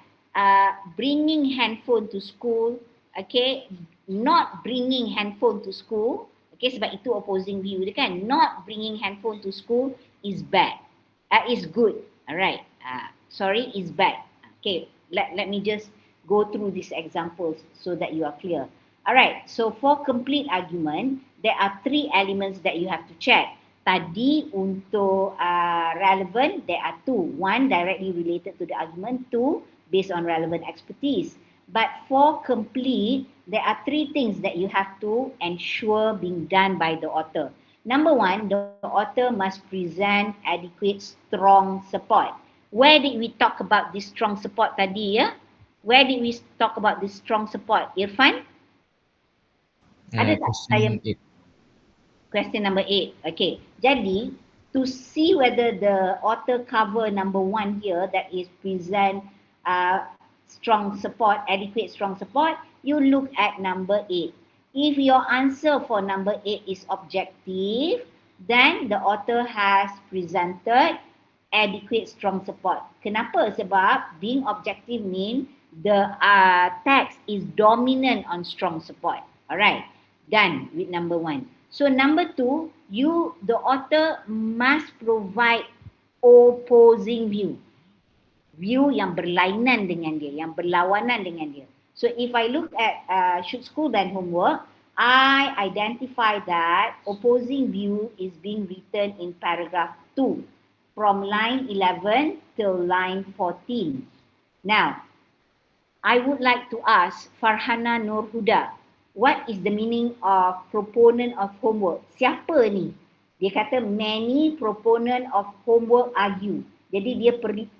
bringing handphone to school, okay, not bringing handphone to school, okay, sebab itu opposing view dia kan, not bringing handphone to school is bad, is good, alright, sorry, is bad. Okay, let me just go through these examples so that you are clear. Alright, so for complete argument, there are 3 elements that you have to check. Tadi untuk relevant, there are 2. 1 directly related to the argument, 2 based on relevant expertise. But for complete, there are 3 things that you have to ensure being done by the author. Number 1, the author must present adequate strong support. Where did we talk about this strong support tadi ya? Where did we talk about this strong support? Irfan? Ada tak saya? Question number 8. Okay. Jadi, to see whether the author cover number 1 here, that is present strong support, adequate strong support, you look at number 8. If your answer for number 8 is objective, then the author has presented adequate strong support. Kenapa? Sebab being objective mean the text is dominant on strong support. Alright, done with number 1. So number 2, the author must provide opposing view yang berlainan dengan dia, yang berlawanan dengan dia. So if I look at should school ban homework, I identify that opposing view is being written in paragraph 2 from line 11 till line 14. Now, I would like to ask Farhana Nurhuda, what is the meaning of proponent of homework? Siapa ni? Dia kata many proponent of homework argue. Jadi dia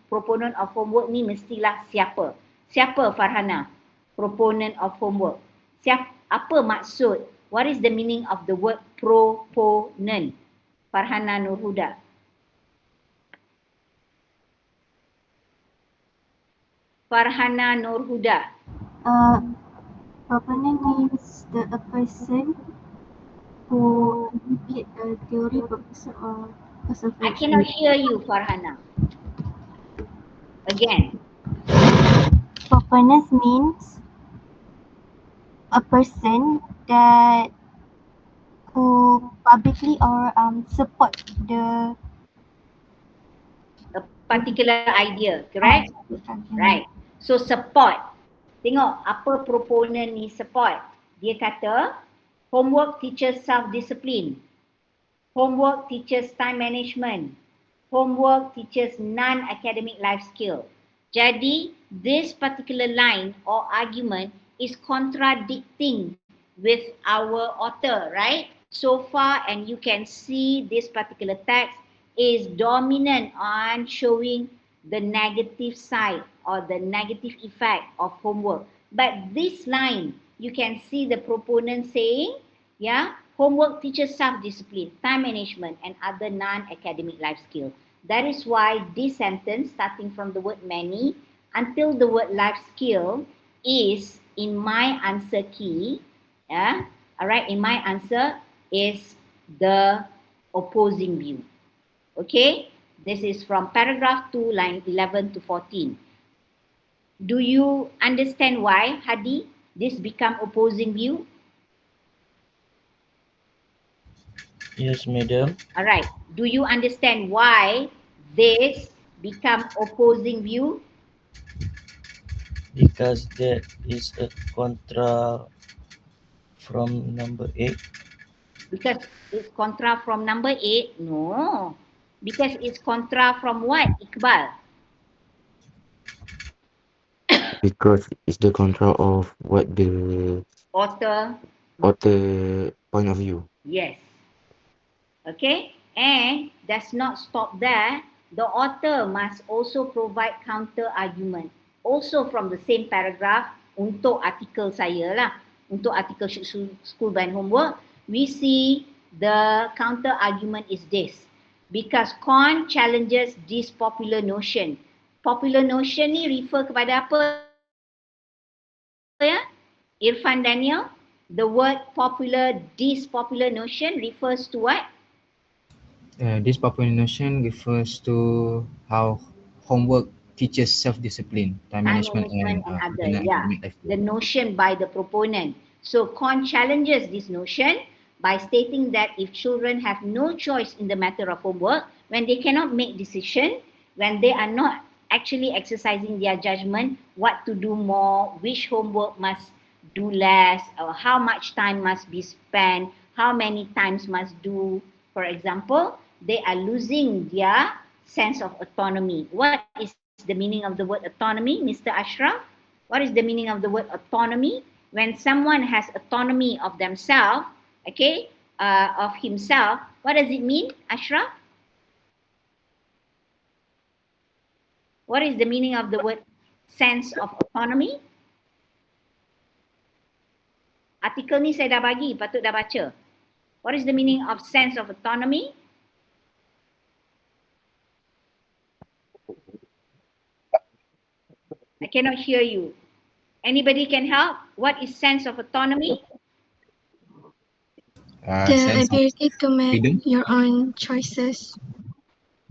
proponent of homework ni mestilah siapa? Siapa Farhana? Proponent of homework. Apa maksud? What is the meaning of the word proponent? Farhana Nurhuda. Farhana Nurhuda. Proponent means a person who did a theory proposal or I cannot hear you, Farhana. Again. Proponent means a person that who publicly or support the a particular idea, correct? Right. So support. Tengok apa proponent ni support. Dia kata homework teaches self-discipline. Homework teaches time management. Homework teaches non-academic life skill. Jadi, this particular line or argument is contradicting with our author, right? So far, and you can see this particular text is dominant on showing the negative side or the negative effect of homework. But this line, you can see the proponent saying, yeah, homework teaches self-discipline, time management, and other non-academic life skills. That is why this sentence, starting from the word many until the word life skill, is in my answer key. Yeah, all right. In my answer is the opposing view. Okay, this is from paragraph 2, line 11 to 14. Do you understand why, Hadi, this become opposing view? Yes, madam. All right. Do you understand why this become opposing view? Because there is a contra from number 8. Because it's contra from number 8? No. Because it's contra from what, Iqbal? Because it's the control of what the Author. author point of view. Yes. Okay. And does not stop there. The author must also provide counter argument. Also from the same paragraph untuk artikel saya lah. Untuk artikel school ban homework, we see the counter argument is this. Because Con challenges this popular notion. Popular notion ni refer kepada apa ya? Irfan Daniel, the word popular, this popular notion refers to what? This popular notion refers to how homework teaches self-discipline, time management and other, yeah. The notion by the proponent. So Con challenges this notion by stating that if children have no choice in the matter of homework, when they cannot make decision, when they are not actually exercising their judgment, what to do more, which homework must do less, or how much time must be spent, how many times must do, for example, they are losing their sense of autonomy. What is the meaning of the word autonomy, Mr. Ashraf? What is the meaning of the word autonomy? When someone has autonomy of themselves, okay, of himself, what does it mean, Ashraf? What is the meaning of the word sense of autonomy? Artikel ni saya dah bagi, patut dah baca. What is the meaning of sense of autonomy? I cannot hear you. Anybody can help? What is sense of autonomy? The sense of ability to make freedom. your own choices.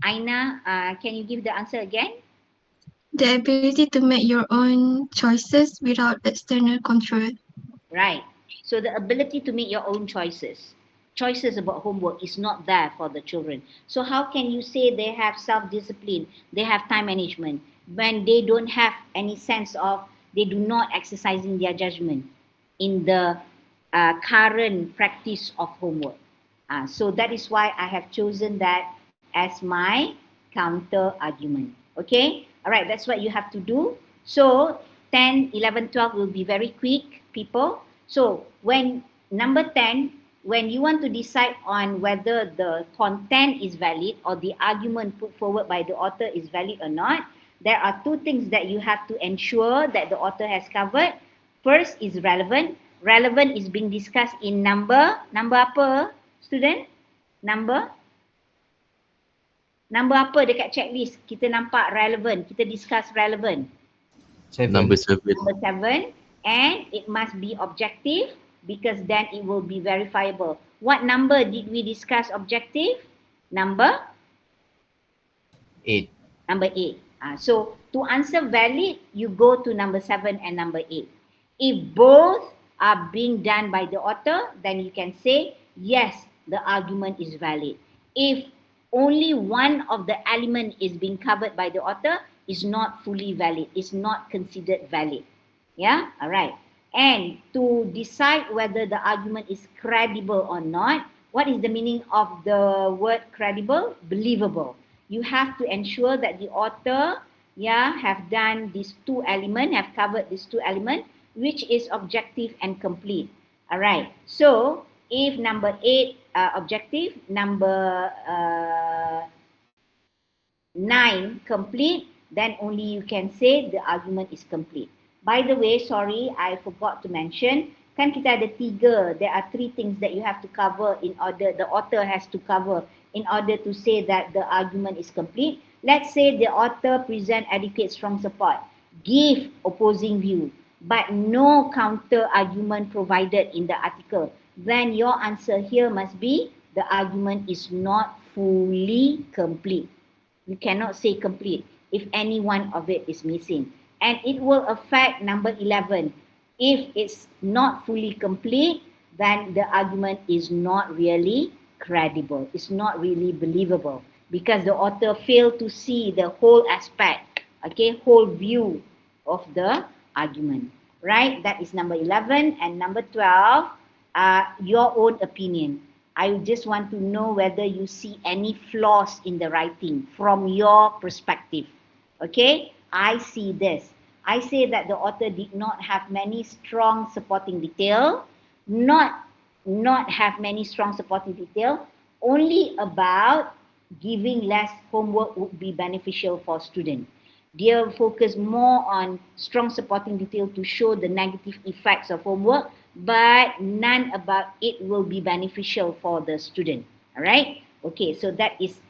Aina, can you give the answer again? The ability to make your own choices without external control. Right. So the ability to make your own choices. Choices about homework is not there for the children. So how can you say they have self-discipline, they have time management, when they don't have any sense of, they do not exercising their judgment in the current practice of homework. So that is why I have chosen that as my counter argument. Okay? All right, that's what you have to do. So 10, 11, 12 will be very quick, people. So when number 10, when you want to decide on whether the content is valid or the argument put forward by the author is valid or not, there are two things that you have to ensure that the author has covered. First is relevant. Relevant is being discussed in number. Number apa, student? Number? Number apa dekat checklist? Kita nampak relevant. Kita discuss relevant. Number 7. Number 7. And it must be objective because then it will be verifiable. What number did we discuss objective? Number? 8. Number 8. So to answer valid, you go to number 7 and number 8. If both are being done by the author, then you can say, yes, the argument is valid. If only one of the element is being covered by the author, is not fully valid, is not considered valid. Yeah, all right. And to decide whether the argument is credible or not, what is the meaning of the word credible? Believable. You have to ensure that the author, have done these two elements, have covered these two elements, which is objective and complete. All right. So if number 8 objective, number 9 complete, then only you can say the argument is complete. By the way, sorry, I forgot to mention, kan kita ada 3, there are 3 things that you have to cover in order, the author has to cover in order to say that the argument is complete. Let's say the author present adequate strong support, give opposing view, but no counter argument provided in the article. Then your answer here must be the argument is not fully complete. You cannot say complete if any one of it is missing. And it will affect number 11. If it's not fully complete, then the argument is not really credible. It's not really believable because the author failed to see the whole aspect, okay, whole view of the argument, right? That is number 11. And number 12, your own opinion. I just want to know whether you see any flaws in the writing from your perspective. Okay, I see this. I say that the author did not have many strong supporting detail, not have many strong supporting detail, only about giving less homework would be beneficial for student. They focus more on strong supporting detail to show the negative effects of homework, but none about it will be beneficial for the student. All right? Okay, so that is,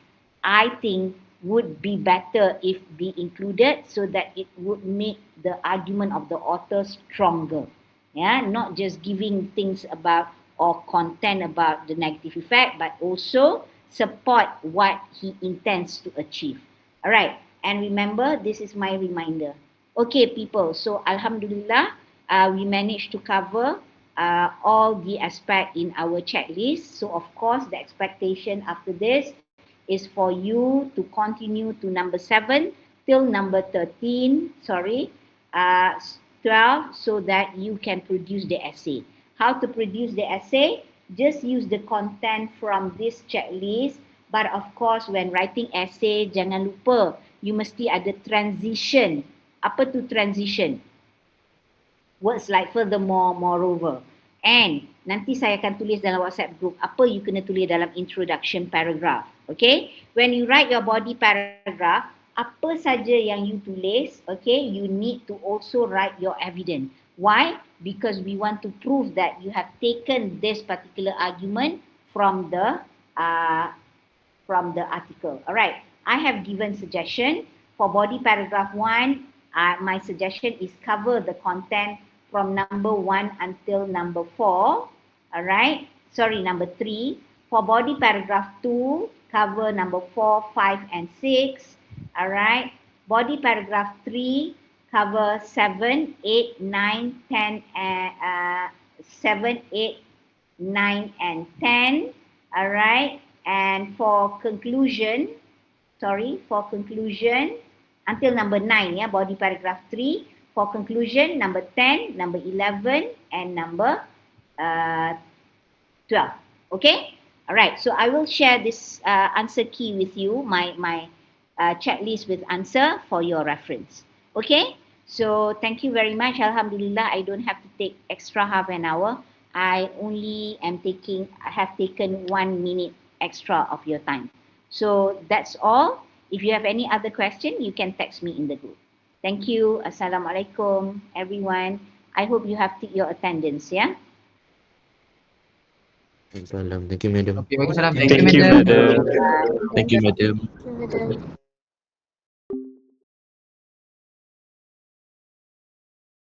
I think, would be better if be included so that it would make the argument of the author stronger. Yeah, not just giving things about or content about the negative effect, but also support what he intends to achieve. All right, and remember, this is my reminder. Okay, people, so Alhamdulillah, we managed to cover all the aspect in our checklist. So of course, the expectation after this is for you to continue to number 7 till number 13, uh, 12, so that you can produce the essay. How to produce the essay? Just use the content from this checklist. But of course, when writing essay, jangan lupa, you mesti ada transition. Apa tu transition? Words like furthermore, moreover. And nanti saya akan tulis dalam WhatsApp group apa you kena tulis dalam introduction paragraph. Okay? When you write your body paragraph, apa saja yang you tulis, okay, you need to also write your evidence. Why? Because we want to prove that you have taken this particular argument from the article. Alright, I have given suggestion for body paragraph 1. My suggestion is cover the content from number 1 until number 4. Alright, number 3. For body paragraph 2, cover number 4, 5 and 6. Alright. Body paragraph 3, cover 7, 8, 9, 10 and 7, 8, 9 and 10. Alright. And for conclusion, until number 9, yeah, body paragraph 3. For conclusion, number 10, number 11 and number 12. Okay? Alright, so I will share this answer key with you, my checklist with answer for your reference. Okay? So thank you very much. Alhamdulillah, I don't have to take extra half an hour. I only have taken 1 minute extra of your time. So that's all. If you have any other question, you can text me in the group. Thank you. Assalamualaikum, everyone. I hope you have your attendance, yeah? Thank you, madam. Okay, Waalaikumsalam. Thank you, madam. Thank you, madam. Madam.